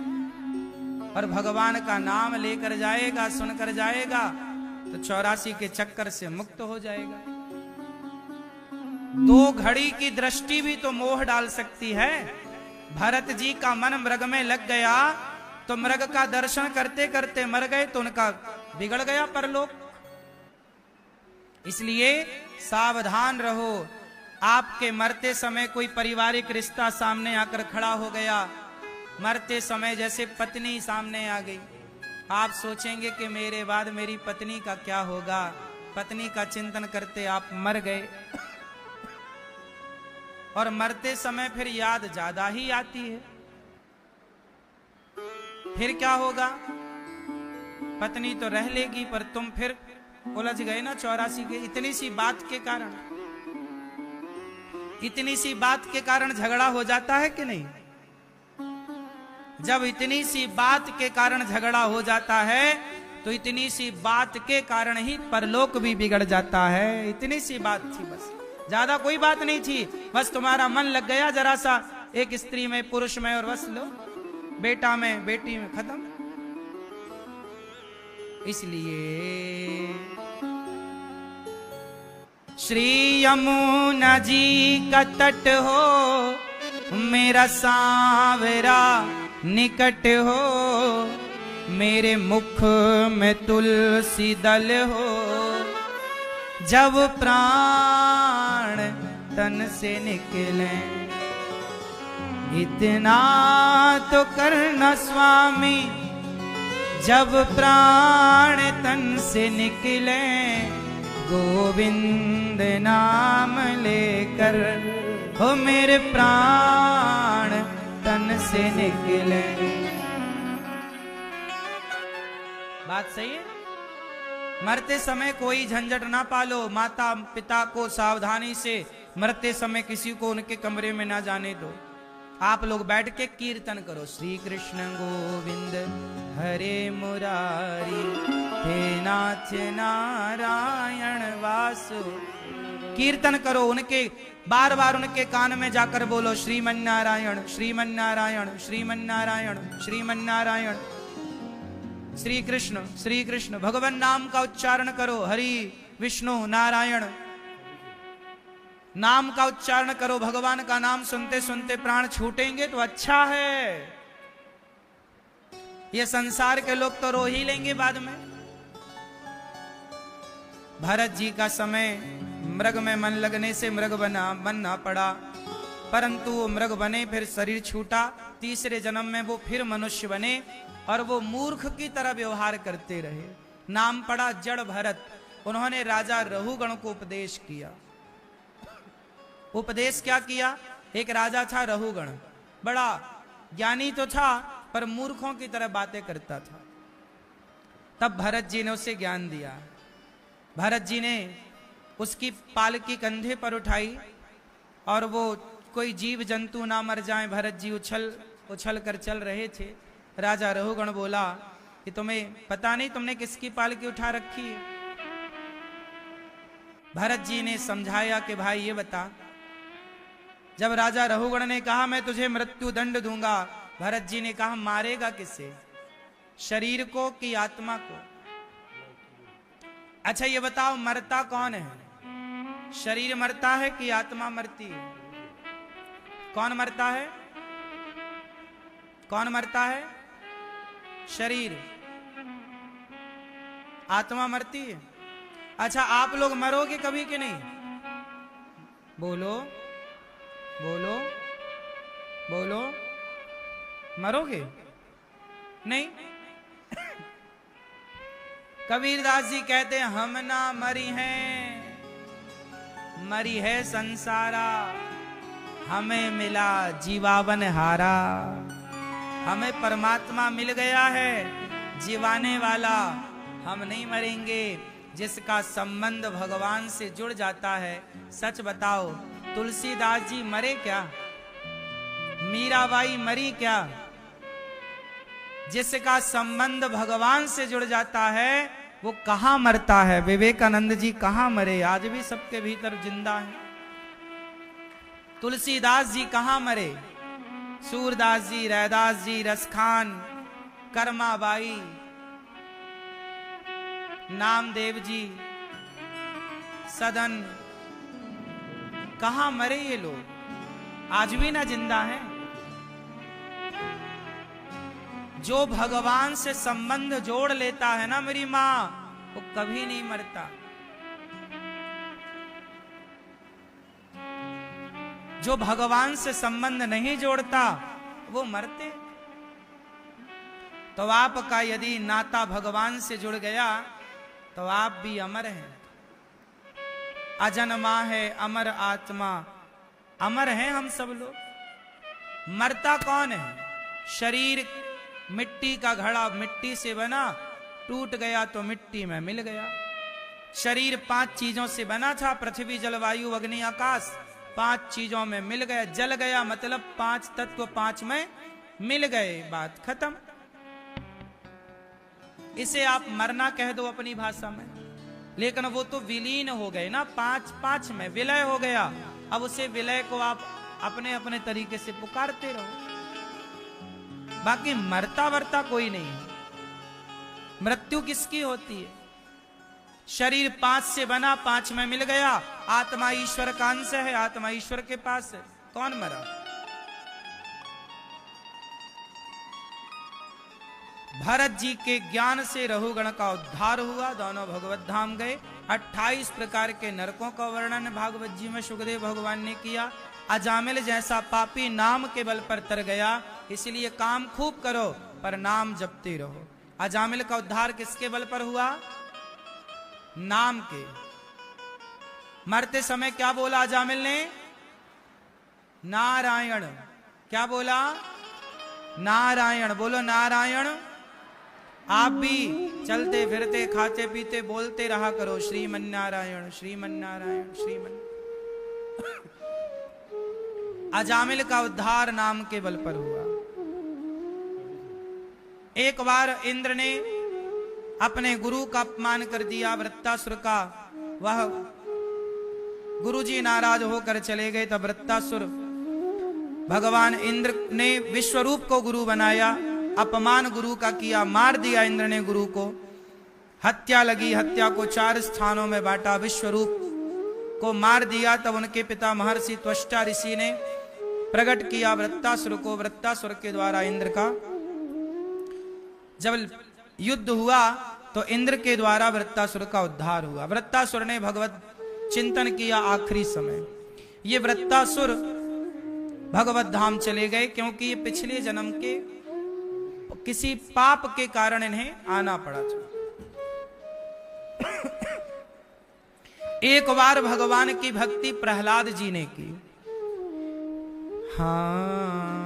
और भगवान का नाम लेकर जाएगा, सुनकर जाएगा, तो 84 के चक्कर से मुक्त हो जाएगा। 2 घड़ी की दृष्टि भी तो मोह डाल सकती है। भरत जी का मन मृग में लग गया, तो मृग का दर्शन करते करते मर गए, तो उनका बिगड़ गया परलोक। इसलिए सावधान रहो। आपके मरते समय कोई पारिवारिक रिश्ता सामने आकर खड़ा हो गया, मरते समय जैसे पत्नी सामने आ गई, आप सोचेंगे कि मेरे बाद मेरी पत्नी का क्या होगा। पत्नी का चिंतन करते आप मर गए, और मरते समय फिर याद ज्यादा ही आती है। फिर क्या होगा? पत्नी तो रह लेगी, पर तुम फिर उलझ गए ना 84 के। इतनी सी बात के कारण, इतनी सी बात के कारण झगड़ा हो जाता है कि नहीं? जब इतनी सी बात के कारण झगड़ा हो जाता है, तो इतनी सी बात के कारण ही परलोक भी बिगड़ जाता है। इतनी सी बात थी, बस ज्यादा कोई बात नहीं थी। बस तुम्हारा मन लग गया जरा सा एक स्त्री में, पुरुष में, और बस लो बेटा में, बेटी में, खत्म। इसलिए श्री यमुना जी का तट हो, मेरा सांवरा निकट हो, मेरे मुख में तुलसी दल हो, जब प्राण तन से निकले। इतना तो करना स्वामी, जब प्राण तन से निकले, गोविंद नाम लेकर हो मेरे प्राण तन से निकले। बात सही है। मरते समय कोई झंझट ना पालो। माता पिता को सावधानी से मरते समय किसी को उनके कमरे में ना जाने दो। आप लोग बैठ के कीर्तन करो, श्री कृष्ण गोविंद हरे मुरारी, हे नाथ नारायण वासु। कीर्तन करो, उनके बार बार उनके कान में जाकर बोलो, श्रीमन नारायण श्रीमन नारायण श्रीमन नारायण श्रीमन नारायण, श्री कृष्ण भगवान नाम का उच्चारण करो। हरि विष्णु नारायण नाम का उच्चारण करो। भगवान का नाम सुनते सुनते प्राण छूटेंगे तो अच्छा है। ये संसार के लोग तो रो ही लेंगे बाद में। भरत जी का समय मृग में मन लगने से मृग बनना पड़ा, परंतु वो मृग बने, फिर शरीर छूटा। तीसरे जन्म में वो फिर मनुष्य बने और वो मूर्ख की तरह व्यवहार करते रहे। नाम पड़ा जड़ भरत। उन्होंने राजा रहुगण को उपदेश किया। उपदेश क्या किया? एक राजा था रहुगण, बड़ा ज्ञानी तो था पर मूर्खों की तरह बातें करता था। तब भरत जी ने उसे ज्ञान दिया। भरत जी ने उसकी पालकी कंधे पर उठाई और वो कोई जीव जंतु ना मर जाए। भरत जी उछल उछल कर चल रहे थे। राजा रहुगण बोला कि तुम्हें पता नहीं तुमने किसकी पालकी उठा रखी है। भरत जी ने समझाया कि भाई ये बता। जब राजा रहुगण ने कहा मैं तुझे मृत्यु दंड दूंगा, भरत जी ने कहा मारेगा किसे, शरीर को कि आत्मा को? अच्छा ये बताओ मरता कौन है, शरीर मरता है कि आत्मा मरती है? कौन मरता है? कौन मरता है? शरीर। आत्मा मरती है। अच्छा आप लोग मरोगे कभी कि नहीं? बोलो बोलो बोलो, मरोगे नहीं? कबीरदास जी कहते हैं हम ना मरी हैं, मरी है संसारा, हमें मिला जीवावन हारा। हमें परमात्मा मिल गया है जीवाने वाला, हम नहीं मरेंगे। जिसका संबंध भगवान से जुड़ जाता है। सच बताओ तुलसीदास जी मरे क्या? मीराबाई मरी क्या? जिसका संबंध भगवान से जुड़ जाता है वो कहां मरता है? विवेकानंद जी कहां मरे? आज भी सबके भीतर जिंदा है। तुलसीदास जी कहां मरे? सूरदास जी, रैदास जी, रसखान, कर्माबाई, नामदेव जी, सदन, कहां मरे ये लोग? आज भी ना जिंदा हैं। जो भगवान से संबंध जोड़ लेता है ना मेरी मां, वो कभी नहीं मरता। जो भगवान से संबंध नहीं जोड़ता वो मरते। तो आपका यदि नाता भगवान से जुड़ गया तो आप भी अमर हैं। अजन्मा है अमर आत्मा, अमर हैं हम सब लोग। मरता कौन है? शरीर मिट्टी का घड़ा, मिट्टी से बना, टूट गया तो मिट्टी में मिल गया। शरीर 5 चीजों से बना था, पृथ्वी जल वायु अग्नि आकाश। 5 चीजों में मिल गया, जल गया मतलब 5 तत्व 5 में मिल गए, बात खत्म। इसे आप मरना कह दो अपनी भाषा में, लेकिन वो तो विलीन हो गए ना, 5 में विलय हो गया। अब उसे विलय को आप अपने अपने तरीके से पुकारते रहो। बाकी मरता वरता कोई नहीं है। मृत्यु किसकी होती है? शरीर 5 से बना, 5 में मिल गया। आत्मा ईश्वर का अंश है, आत्मा ईश्वर के पास है। कौन मरा? भरत जी के ज्ञान से रहुगण का उद्धार हुआ, दोनों भगवत धाम गए। 28 प्रकार के नरकों का वर्णन भागवत जी में सुखदेव भगवान ने किया। अजामिल जैसा पापी नाम के बल पर तर गया, इसलिए काम खूब करो पर नाम जपते रहो। अजामिल का उद्धार किसके बल पर हुआ? नाम के। मरते समय क्या बोला अजामिल ने? नारायण। क्या बोला? नारायण। बोलो नारायण। आप भी चलते फिरते खाते पीते बोलते रहा करो श्रीमन नारायण श्रीमन नारायण श्रीमन। अजामिल का उद्धार नाम के बल पर हुआ। एक बार इंद्र ने अपने गुरु का अपमान कर दिया, वृत्तासुर का। वह गुरुजी नाराज होकर चले गए, तब वृत्तासुर भगवान इंद्र ने विश्वरूप को गुरु बनाया, अपमान गुरु का किया, मार दिया इंद्र ने गुरु को। हत्या लगी, हत्या को 4 स्थानों में बांटा, विश्वरूप को मार दिया। तब उनके पिता महर्षि त्वष्टा ऋषि ने प्रकट किया वृत्तासुर को। वृत्तासुर के द्वारा इंद्र का जब युद्ध हुआ तो इंद्र के द्वारा वृत्तासुर का उद्धार हुआ। वृत्तासुर ने भगवत चिंतन किया आखिरी समय। ये वृत्तासुर भगवत धाम चले गए क्योंकि ये पिछले जन्म के किसी पाप के कारण इन्हें आना पड़ा था। एक बार भगवान की भक्ति प्रहलाद जी ने की। हाँ,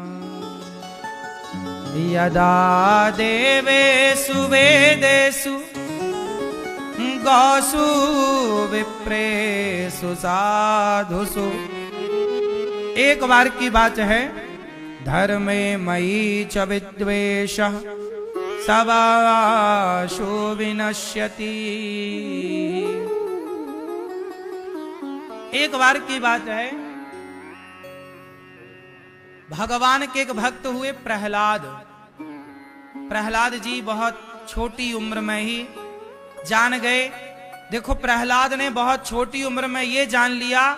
यदा देवेषु वेदेषु गौसु विप्रेषु साधुषु एक बार की बात है, धर्मे मयि च विद्वेषः सवाशो विनश्यति। एक बार की बात है, भगवान के एक भक्त हुए प्रहलाद। प्रहलाद जी बहुत छोटी उम्र में ही जान गए। देखो, प्रहलाद ने बहुत छोटी उम्र में ये जान लिया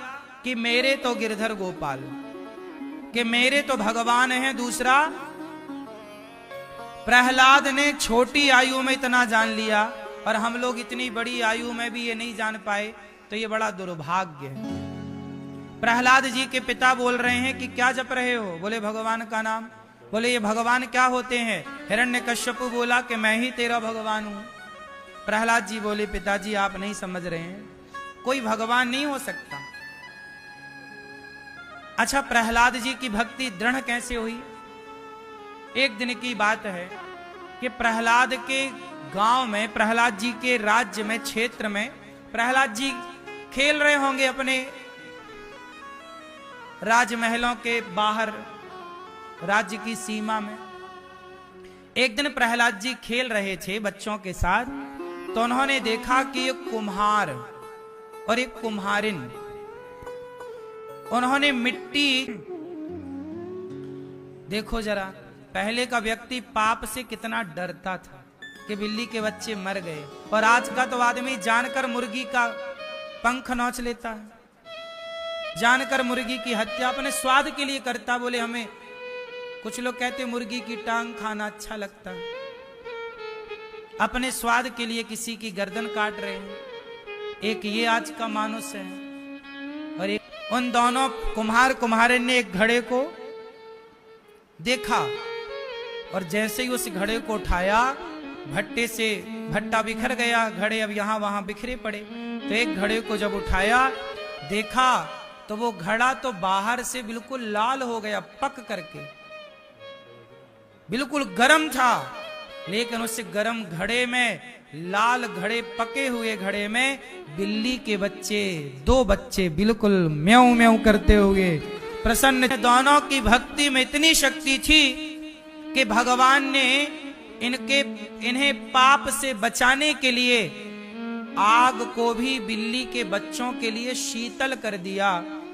कि मेरे तो गिरधर गोपाल, कि मेरे तो भगवान हैं। दूसरा, प्रहलाद ने छोटी आयु में इतना जान लिया, और हम लोग इतनी बड़ी आयु में भी ये नहीं जान पाए, तो ये बड़ा दुर्भाग्य है। प्रहलाद जी के पिता बोल रहे हैं कि क्या जप रहे हो? बोले भगवान का नाम। बोले ये भगवान क्या होते हैं? हिरण्यकश्यपु बोला कि मैं ही तेरा भगवान हूं। प्रहलाद जी बोले पिताजी आप नहीं समझ रहे हैं, कोई भगवान नहीं हो सकता। अच्छा, प्रहलाद जी की भक्ति दृढ़ कैसे हुई? एक दिन की बात है कि प्रहलाद के गांव में, प्रहलाद जी के राज्य में, क्षेत्र में, प्रहलाद जी खेल रहे होंगे अपने राजमहलों के बाहर, राज्य की सीमा में। एक दिन प्रहलाद जी खेल रहे थे बच्चों के साथ, तो उन्होंने देखा कि एक कुम्हार और एक कुम्हारिन, उन्होंने मिट्टी, देखो जरा, पहले का व्यक्ति पाप से कितना डरता था कि बिल्ली के बच्चे मर गए, और आज का तो आदमी जानकर मुर्गी का पंख नोच लेता है, जानकर मुर्गी की हत्या अपने स्वाद के लिए करता। बोले हमें, कुछ लोग कहते मुर्गी की टांग खाना अच्छा लगता है, अपने स्वाद के लिए किसी की गर्दन काट रहे हैं। एक ये आज का मानुष है, और एक उन दोनों कुम्हार कुम्हारिन ने एक घड़े को देखा, और जैसे ही उस घड़े को उठाया, भट्टे से भट्टा बिखर गया, घड़े अब यहां वहां बिखरे पड़े। तो एक घड़े को जब उठाया, देखा तो वो घड़ा तो बाहर से बिल्कुल लाल हो गया, पक करके बिल्कुल गर्म था, लेकिन उस गर्म घड़े में, लाल घड़े, पके हुए घड़े में बिल्ली के बच्चे, 2 बच्चे बिल्कुल म्याऊं म्याऊं करते हुए प्रसन्न। दोनों की भक्ति में इतनी शक्ति थी कि भगवान ने इन्हें पाप से बचाने के लिए आग को भी बिल्ली के बच्चों के लिए शीतल कर दिया।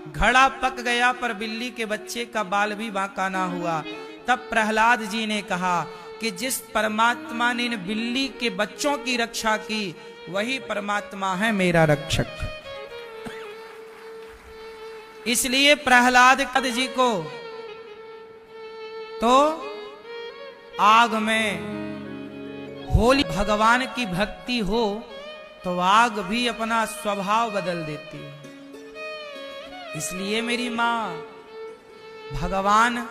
घड़ा पक गया, पर बिल्ली के बच्चे का बाल भी बांका ना हुआ। तब प्रहलाद जी ने कहा कि जिस परमात्मा ने इन बिल्ली के बच्चों की रक्षा की, वही परमात्मा है मेरा रक्षक। इसलिए प्रहलाद जी को तो आग में, होली भगवान की भक्ति हो तो आग भी अपना स्वभाव बदल देती है। इसलिए मेरी मां, भगवान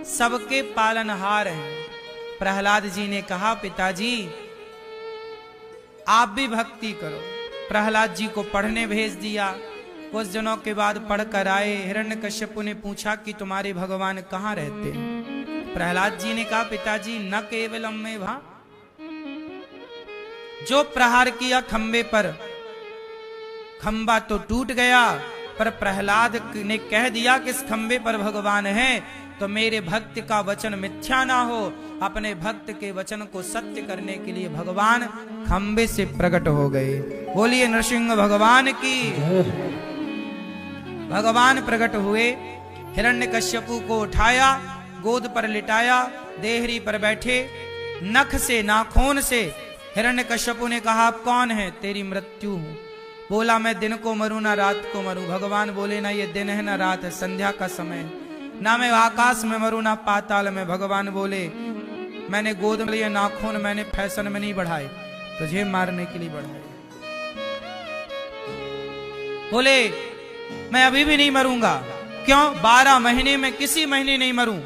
सबके पालनहार हैं। प्रहलाद जी ने कहा पिताजी आप भी भक्ति करो। प्रहलाद जी को पढ़ने भेज दिया। कुछ दिनों के बाद पढ़कर आए। हिरण्यकश्यपु ने पूछा कि तुम्हारे भगवान कहाँ रहते हैं? प्रहलाद जी ने कहा पिताजी न केवलम में भा, जो प्रहार किया खंबे पर, खंबा तो टूट गया, पर प्रहलाद ने कह दिया कि इस खंबे पर भगवान है, तो मेरे भक्त का वचन मिथ्या ना हो। अपने भक्त के वचन को सत्य करने के लिए भगवान खंबे से प्रकट हो गए। बोलिए नरसिंह भगवान की। भगवान प्रकट हुए, हिरण्यकश्यपु को उठाया, गोद पर लिटाया, देहरी पर बैठे, नख से, नाखून से हिरण्यकश्यपु ने कहा आप कौन है? तेरी मृत्यु हूं। बोला मैं दिन को मरूं ना रात को मरूं। भगवान बोले ना ये दिन है ना रात है, संध्या का समय, ना मैं आकाश में मरूं ना पाताल में। भगवान बोले मैंने गोद में लिए नाखून मैंने फैशन में नहीं बढ़ाए, तुझे मारने के लिए बढ़ाए। बोले मैं अभी भी नहीं मरूंगा। क्यों? 12 महीने में किसी महीने नहीं मरूं,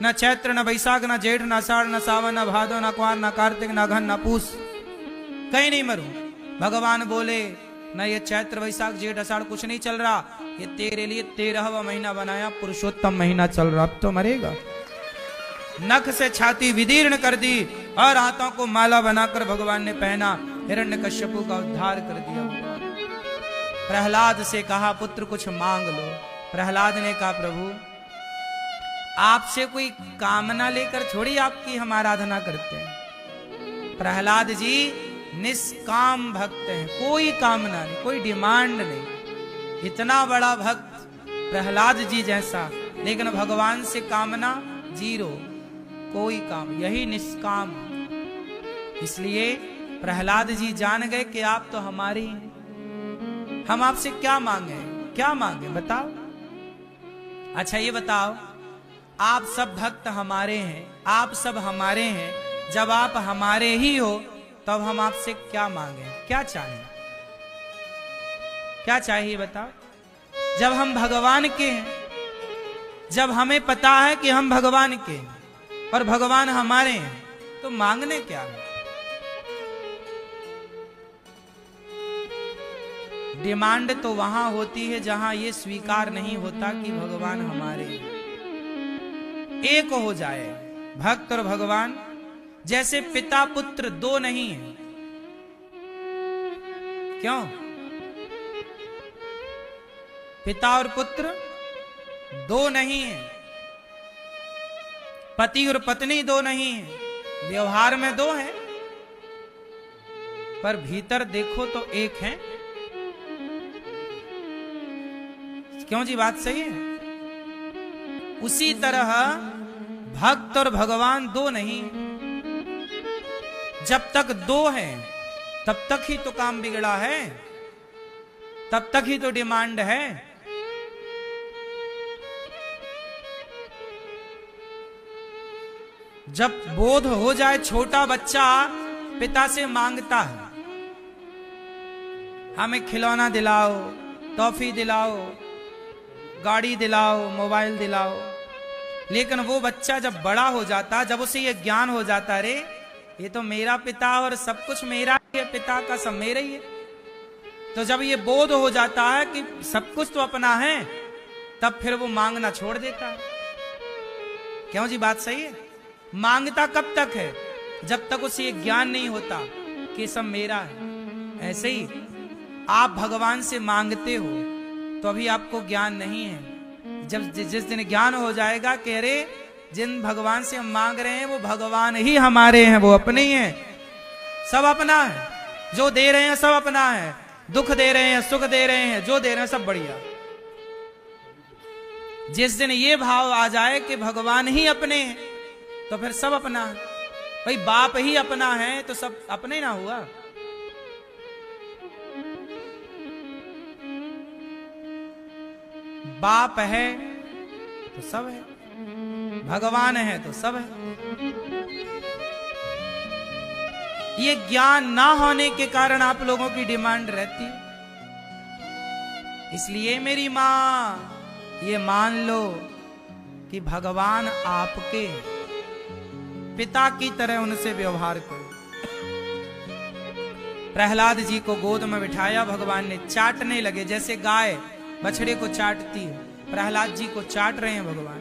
न चैत्र न बैसाख न जेठ न आषाढ़ न सावन न भादो न कुआर न कार्तिक न घन न पूस, कहीं नहीं मरूं। भगवान बोले न ये चैत्र वैशाख जेठ आषाढ़ कुछ नहीं चल रहा, ये तेरे लिए 13वां महीना बनाया, पुरुषोत्तम महीना चल रहा, अब तो मरेगा। नख से छाती विदीर्ण कर दी और हाथों को माला बनाकर भगवान ने पहना। हिरण्यकश्यपु का उद्धार कर दिया। प्रहलाद से कहा पुत्र कुछ मांग लो। प्रहलाद ने कहा प्रभु आपसे कोई कामना लेकर थोड़ी आपकी हम आराधना करते हैं। प्रहलाद जी निष्काम भक्त हैं, कोई कामना नहीं, कोई डिमांड नहीं। इतना बड़ा भक्त प्रहलाद जी जैसा, लेकिन भगवान से कामना जीरो, कोई काम, यही निष्काम। इसलिए प्रहलाद जी जान गए कि आप तो हमारे ही हैं, हम आपसे क्या मांगे, क्या मांगे बताओ। अच्छा ये बताओ, आप सब भक्त हमारे हैं, आप सब हमारे हैं, जब आप हमारे ही हो तब हम आपसे क्या मांगे, क्या चाहिए, क्या चाहिए बताओ। जब हम भगवान के हैं, जब हमें पता है कि हम भगवान के हैं और भगवान हमारे हैं, तो मांगने क्या है। डिमांड तो वहां होती है जहां ये स्वीकार नहीं होता कि भगवान हमारे हैं। एक हो जाए भक्त और भगवान, जैसे पिता पुत्र दो नहीं है। क्यों? पिता और पुत्र दो नहीं है, पति और पत्नी दो नहीं है, व्यवहार में दो है, पर भीतर देखो तो एक है। क्यों जी, बात सही है। उसी तरह भक्त और भगवान दो नहीं है। जब तक दो हैं तब तक ही तो काम बिगड़ा है, तब तक ही तो डिमांड है। जब बोध हो जाए, छोटा बच्चा पिता से मांगता है हमें खिलौना दिलाओ, टॉफी दिलाओ, गाड़ी दिलाओ, मोबाइल दिलाओ। लेकिन वो बच्चा जब बड़ा हो जाता, जब उसे ये ज्ञान हो जाता, अरे ये तो मेरा पिता और सब कुछ मेरा ही है, पिता का सब मेरा ही है, तो जब ये बोध हो जाता है कि सब कुछ तो अपना है, तब फिर वो मांगना छोड़ देता है। क्यों जी, बात सही है। मांगता कब तक है? जब तक उसे ये ज्ञान नहीं होता कि सब मेरा है। ऐसे ही आप भगवान से मांगते हो तो अभी आपको ज्ञान नहीं है। जब जिस दिन ज्ञान हो जाएगा कि अरे जिन भगवान से हम मांग रहे हैं वो भगवान ही हमारे हैं, वो अपने ही हैं, सब अपना है, जो दे रहे हैं सब अपना है, दुख दे रहे हैं, सुख दे रहे हैं, जो दे रहे हैं सब बढ़िया। जिस दिन ये भाव आ जाए कि भगवान ही अपने हैं तो फिर सब अपना है। भाई बाप ही अपना है तो सब अपने ना हुआ। बाप है तो सब है, भगवान है तो सब है। ये ज्ञान ना होने के कारण आप लोगों की डिमांड रहती है। इसलिए मेरी मां ये मान लो कि भगवान आपके, पिता की तरह उनसे व्यवहार करो। प्रहलाद जी को गोद में बिठाया भगवान ने, चाटने लगे जैसे गाय बछड़े को चाटती है। प्रहलाद जी को चाट रहे हैं भगवान,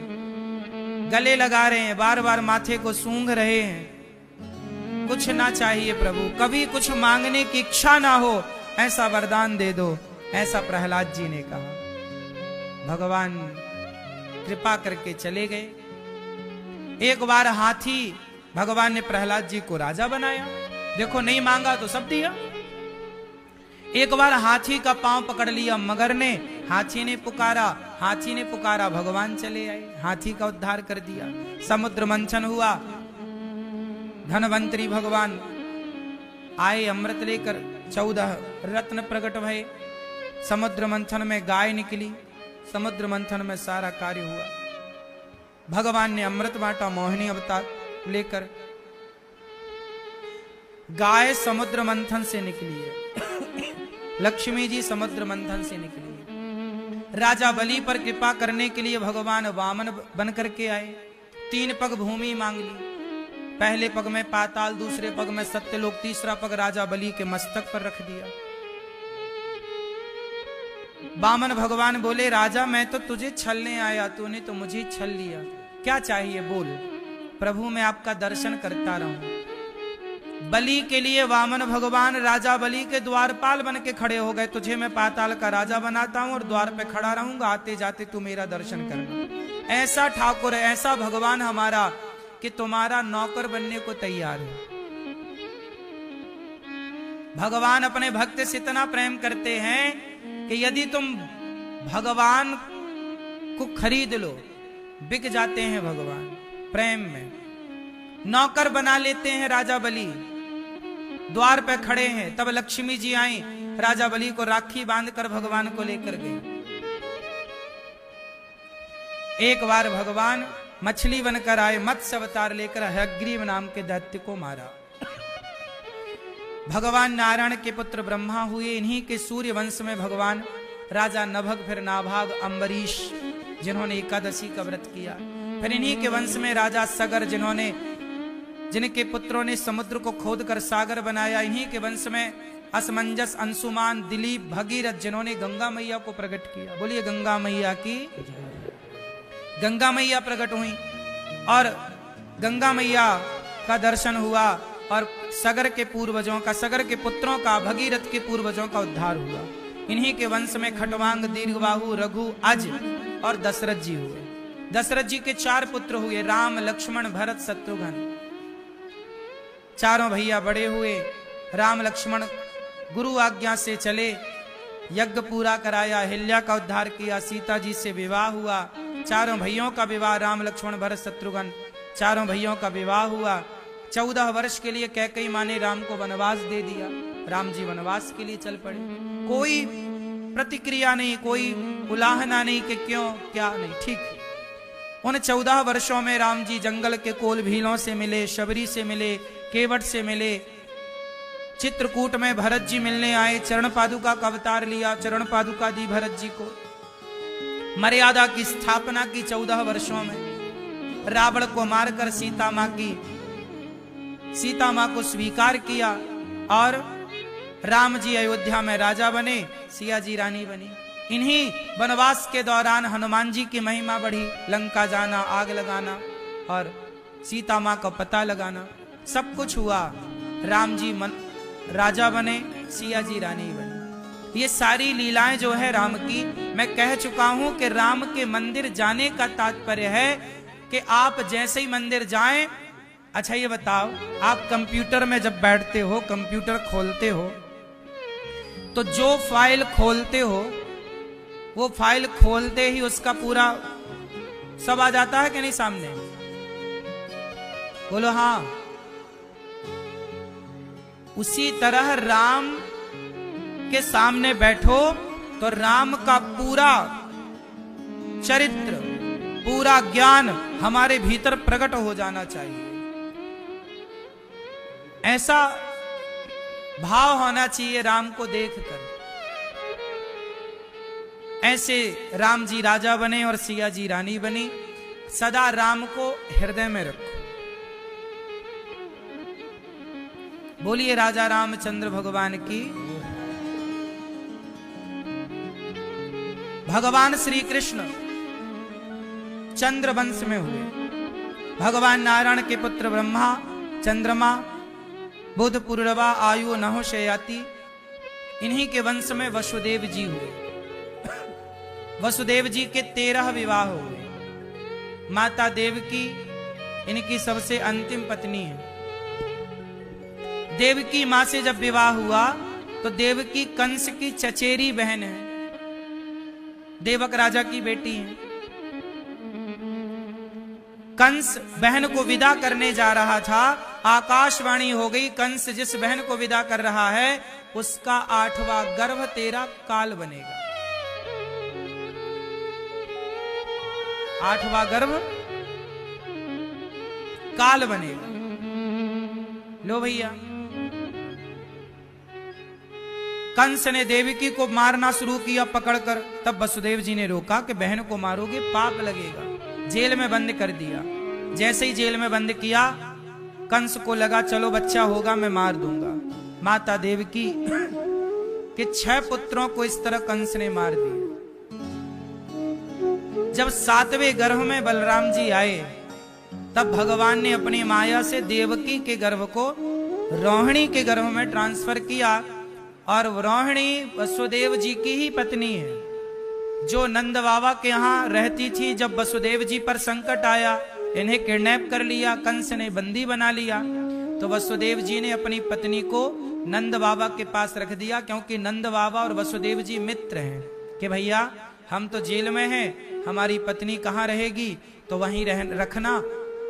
गले लगा रहे हैं, बार बार माथे को सूंघ रहे हैं। कुछ ना चाहिए प्रभु, कभी कुछ मांगने की इच्छा ना हो, ऐसा वरदान दे दो, ऐसा प्रहलाद जी ने कहा। भगवान कृपा करके चले गए। एक बार हाथी, भगवान ने प्रहलाद जी को राजा बनाया। देखो नहीं मांगा तो सब दिया। एक बार हाथी का पांव पकड़ लिया मगर ने, हाथी ने पुकारा, भगवान चले आए, हाथी का उद्धार कर दिया। समुद्र मंथन हुआ, धनवंतरी भगवान आए अमृत लेकर, 14 रत्न प्रकट भये। समुद्र मंथन में गाय निकली, समुद्र मंथन में सारा कार्य हुआ। भगवान ने अमृत बांटा मोहिनी अवतार लेकर। गाय समुद्र मंथन से निकली है, लक्ष्मी जी समुद्र मंथन से निकली है। राजा बलि पर कृपा करने के लिए भगवान वामन बन करके आए। 3 पग भूमि मांग ली, पहले पग में पाताल, दूसरे पग में सत्यलोक, तीसरा पग राजा बलि के मस्तक पर रख दिया। वामन भगवान बोले, राजा मैं तो तुझे छलने आया, तूने तो मुझे छल लिया, क्या चाहिए बोल। प्रभु मैं आपका दर्शन करता रहूं। बलि के लिए वामन भगवान राजा बलि के द्वारपाल बन के खड़े हो गए, तुझे मैं पाताल का राजा बनाता हूं और द्वार पे खड़ा रहूंगा, आते जाते तू मेरा दर्शन करना। ऐसा ठाकुर है, ऐसा भगवान हमारा कि तुम्हारा नौकर बनने को तैयार है। भगवान अपने भक्त से इतना प्रेम करते हैं कि यदि तुम भगवान को खरीद लो, बिक जाते हैं भगवान प्रेम में। नौकर बना लेते हैं राजा बलि, द्वार पे खड़े हैं, तब लक्ष्मी जी आई, राजा बलि को राखी बांधकर भगवान को लेकर गई। एक बार भगवान मछली बनकर आए, मत्स्य अवतार लेकर हयग्रीव नाम के दैत्य को मारा। भगवान नारायण के पुत्र ब्रह्मा हुए। इन्हीं के सूर्य वंश में भगवान राजा नभग, फिर नाभाग, अम्बरीश जिन्होंने एकादशी का व्रत किया, फिर इन्हीं के वंश में राजा सगर जिनके पुत्रों ने समुद्र को खोदकर सागर बनाया। इन्हीं के वंश में असमंजस, अंशुमान, दिलीप, भगीरथ जिन्होंने गंगा मैया को प्रकट किया। बोलिए गंगा मैया की। गंगा मैया प्रकट हुई और गंगा मैया का दर्शन हुआ और सगर के पूर्वजों का, सगर के पुत्रों का, भगीरथ के पूर्वजों का उद्धार हुआ। इन्हीं के वंश में खटवांग, दीर्घबाहु, रघु, अज और दशरथ जी हुए। दशरथ जी के 4 पुत्र हुए, राम, लक्ष्मण, भरत, शत्रुघ्न। चारों भैया बड़े हुए। राम लक्ष्मण गुरु आज्ञा से चले, यज्ञ पूरा कराया, अहिल्या का उद्धार किया, सीता जी से विवाह हुआ। चारों भैयों का विवाह, राम, लक्ष्मण, भरत, शत्रुघ्न, चारों भैयों का विवाह हुआ। 14 वर्ष के लिए कैकेयी माँ ने राम को वनवास दे दिया। राम जी वनवास के लिए चल पड़े। कोई प्रतिक्रिया नहीं, कोई उलाहना नहीं कि क्यों, क्या नहीं, ठीक। उन 14 वर्षों में राम जी जंगल के कोल भीलों से मिले, शबरी से मिले, केवट से मिले। चित्रकूट में भरत जी मिलने आए, चरण पादुका का अवतार लिया, चरण पादुका दी भरत जी को। मर्यादा की स्थापना की 14 वर्षों में। रावण को मारकर सीता मां को स्वीकार किया और राम जी अयोध्या में राजा बने, सिया जी रानी बनी। इन्हीं वनवास के दौरान हनुमान जी की महिमा बढ़ी, लंका जाना, आग लगाना और सीता मां का पता लगाना, सब कुछ हुआ। राम जी राजा बने, सिया जी रानी बनी। ये सारी लीलाएं जो है राम की, मैं कह चुका हूं कि राम के मंदिर जाने का तात्पर्य है कि आप जैसे ही मंदिर जाएं। अच्छा ये बताओ, आप कंप्यूटर में जब बैठते हो, कंप्यूटर खोलते हो, तो जो फाइल खोलते हो वो फाइल खोलते ही उसका पूरा सब आ जाता है कि नहीं सामने? बोलो हाँ। उसी तरह राम के सामने बैठो तो राम का पूरा चरित्र, पूरा ज्ञान हमारे भीतर प्रकट हो जाना चाहिए। ऐसा भाव होना चाहिए राम को देखकर। ऐसे राम जी राजा बने और सिया जी रानी बनी। सदा राम को हृदय में रखो। बोलिए राजा रामचंद्र भगवान की। भगवान श्री कृष्ण चंद्र वंश में हुए। भगवान नारायण के पुत्र ब्रह्मा, चंद्रमा, बुध, पूर्णवा, आयु, नहो, शयाति, इन्हीं के वंश में वसुदेव जी हुए। वसुदेव जी के 13 विवाह हुए। माता देवकी इनकी सबसे अंतिम पत्नी है। देवकी मां से जब विवाह हुआ तो देवकी कंस की चचेरी बहन है, देवक राजा की बेटी है। कंस बहन को विदा करने जा रहा था, आकाशवाणी हो गई, कंस जिस बहन को विदा कर रहा है उसका 8वां गर्भ तेरा काल बनेगा। 8वां गर्भ काल बनेगा। लो भैया, कंस ने देवकी को मारना शुरू किया पकड़कर। तब वसुदेव जी ने रोका कि बहन को मारोगे पाप लगेगा। जेल में बंद कर दिया। जैसे ही जेल में बंद किया, कंस को लगा चलो बच्चा होगा मैं मार दूंगा। माता देवकी के 6 पुत्रों को इस तरह कंस ने मार दिया। जब 7वें गर्भ में बलराम जी आए, तब भगवान ने अपनी माया से देवकी के गर्भ को रोहिणी के गर्भ में ट्रांसफर किया। और रोहिणी वसुदेव जी की ही पत्नी है, जो नंद बाबा के यहाँ रहती थी। जब वसुदेव जी पर संकट आया, इन्हें किडनैप कर लिया, कंस ने बंदी बना लिया, तो वसुदेव जी ने अपनी पत्नी को नंद बाबा के पास रख दिया, क्योंकि नंद बाबा और वसुदेव जी मित्र हैं कि भैया हम तो जेल में हैं, हमारी पत्नी कहाँ रहेगी, तो वहीं रखना,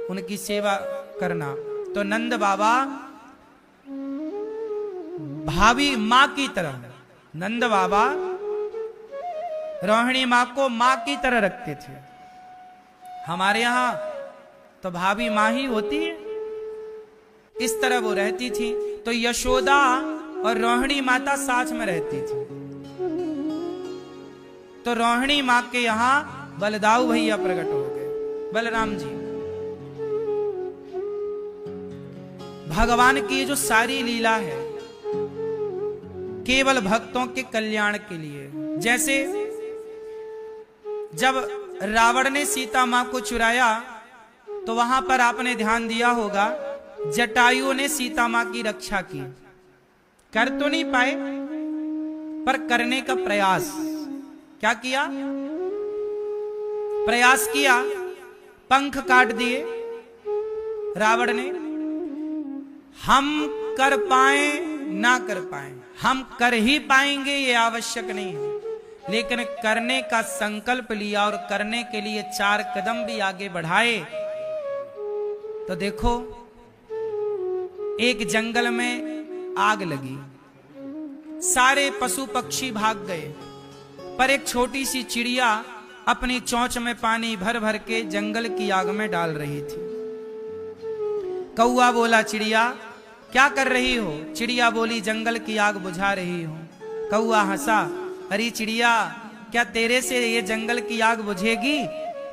उनकी सेवा करना। तो नंद बाबा भाभी माँ की तरह, नंद बाबा रोहिणी माँ को माँ की तरह रखते थे। हमारे यहाँ तो भाभी माँ ही होती है, इस तरह वो रहती थी। तो यशोदा और रोहिणी माता साथ में रहती थी। तो रोहिणी माँ के यहाँ बलदाऊ भैया प्रकट हो गए, बलराम जी। भगवान की जो सारी लीला है केवल भक्तों के कल्याण के लिए। जैसे जब रावण ने सीता मां को चुराया, तो वहां पर आपने ध्यान दिया होगा, जटायु ने सीता मां की रक्षा की। कर तो नहीं पाए, पर करने का प्रयास क्या किया, प्रयास किया, पंख काट दिए रावण ने। हम कर पाए ना कर पाए, हम कर ही पाएंगे ये आवश्यक नहीं है, लेकिन करने का संकल्प लिया और करने के लिए 4 कदम भी आगे बढ़ाए। तो देखो, एक जंगल में आग लगी, सारे पशु पक्षी भाग गए, पर एक छोटी सी चिड़िया अपनी चोंच में पानी भर भर के जंगल की आग में डाल रही थी। कौआ बोला, चिड़िया क्या कर रही हो? चिड़िया बोली, जंगल की आग बुझा रही हूं। कौआ हंसा, अरे चिड़िया, क्या तेरे से ये जंगल की आग बुझेगी?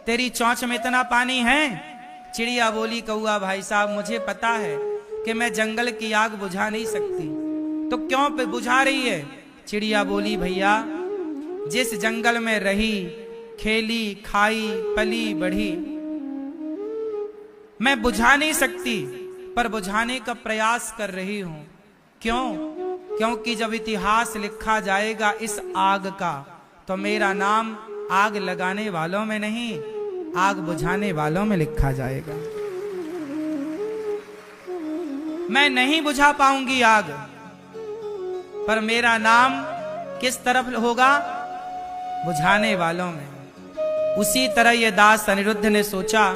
तेरी चोंच में इतना पानी है? चिड़िया बोली, कौआ भाई साहब, मुझे पता है कि मैं जंगल की आग बुझा नहीं सकती, तो क्यों पे बुझा रही है? चिड़िया बोली, भैया जिस जंगल में रही, खेली, खाई, पली बढ़ी, मैं बुझा नहीं सकती, पर बुझाने का प्रयास कर रही हूं। क्यों? क्योंकि जब इतिहास लिखा जाएगा इस आग का, तो मेरा नाम आग लगाने वालों में नहीं, आग बुझाने वालों में लिखा जाएगा। मैं नहीं बुझा पाऊंगी आग, पर मेरा नाम किस तरफ होगा? बुझाने वालों में। उसी तरह ये दास अनिरुद्ध ने सोचा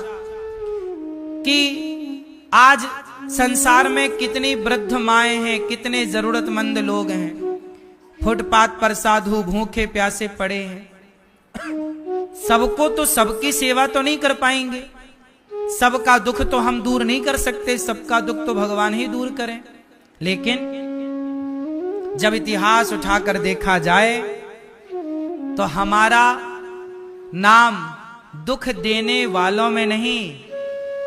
कि आज संसार में कितनी वृद्ध माएं हैं, कितने जरूरतमंद लोग हैं, फुटपाथ पर साधु भूखे प्यासे पड़े हैं। सबको तो सबकी सेवा तो नहीं कर पाएंगे, सबका दुख तो हम दूर नहीं कर सकते, सबका दुख तो भगवान ही दूर करें। लेकिन जब इतिहास उठाकर देखा जाए, तो हमारा नाम दुख देने वालों में नहीं,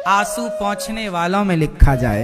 आंसू पहुंचने वालों में लिखा जाए।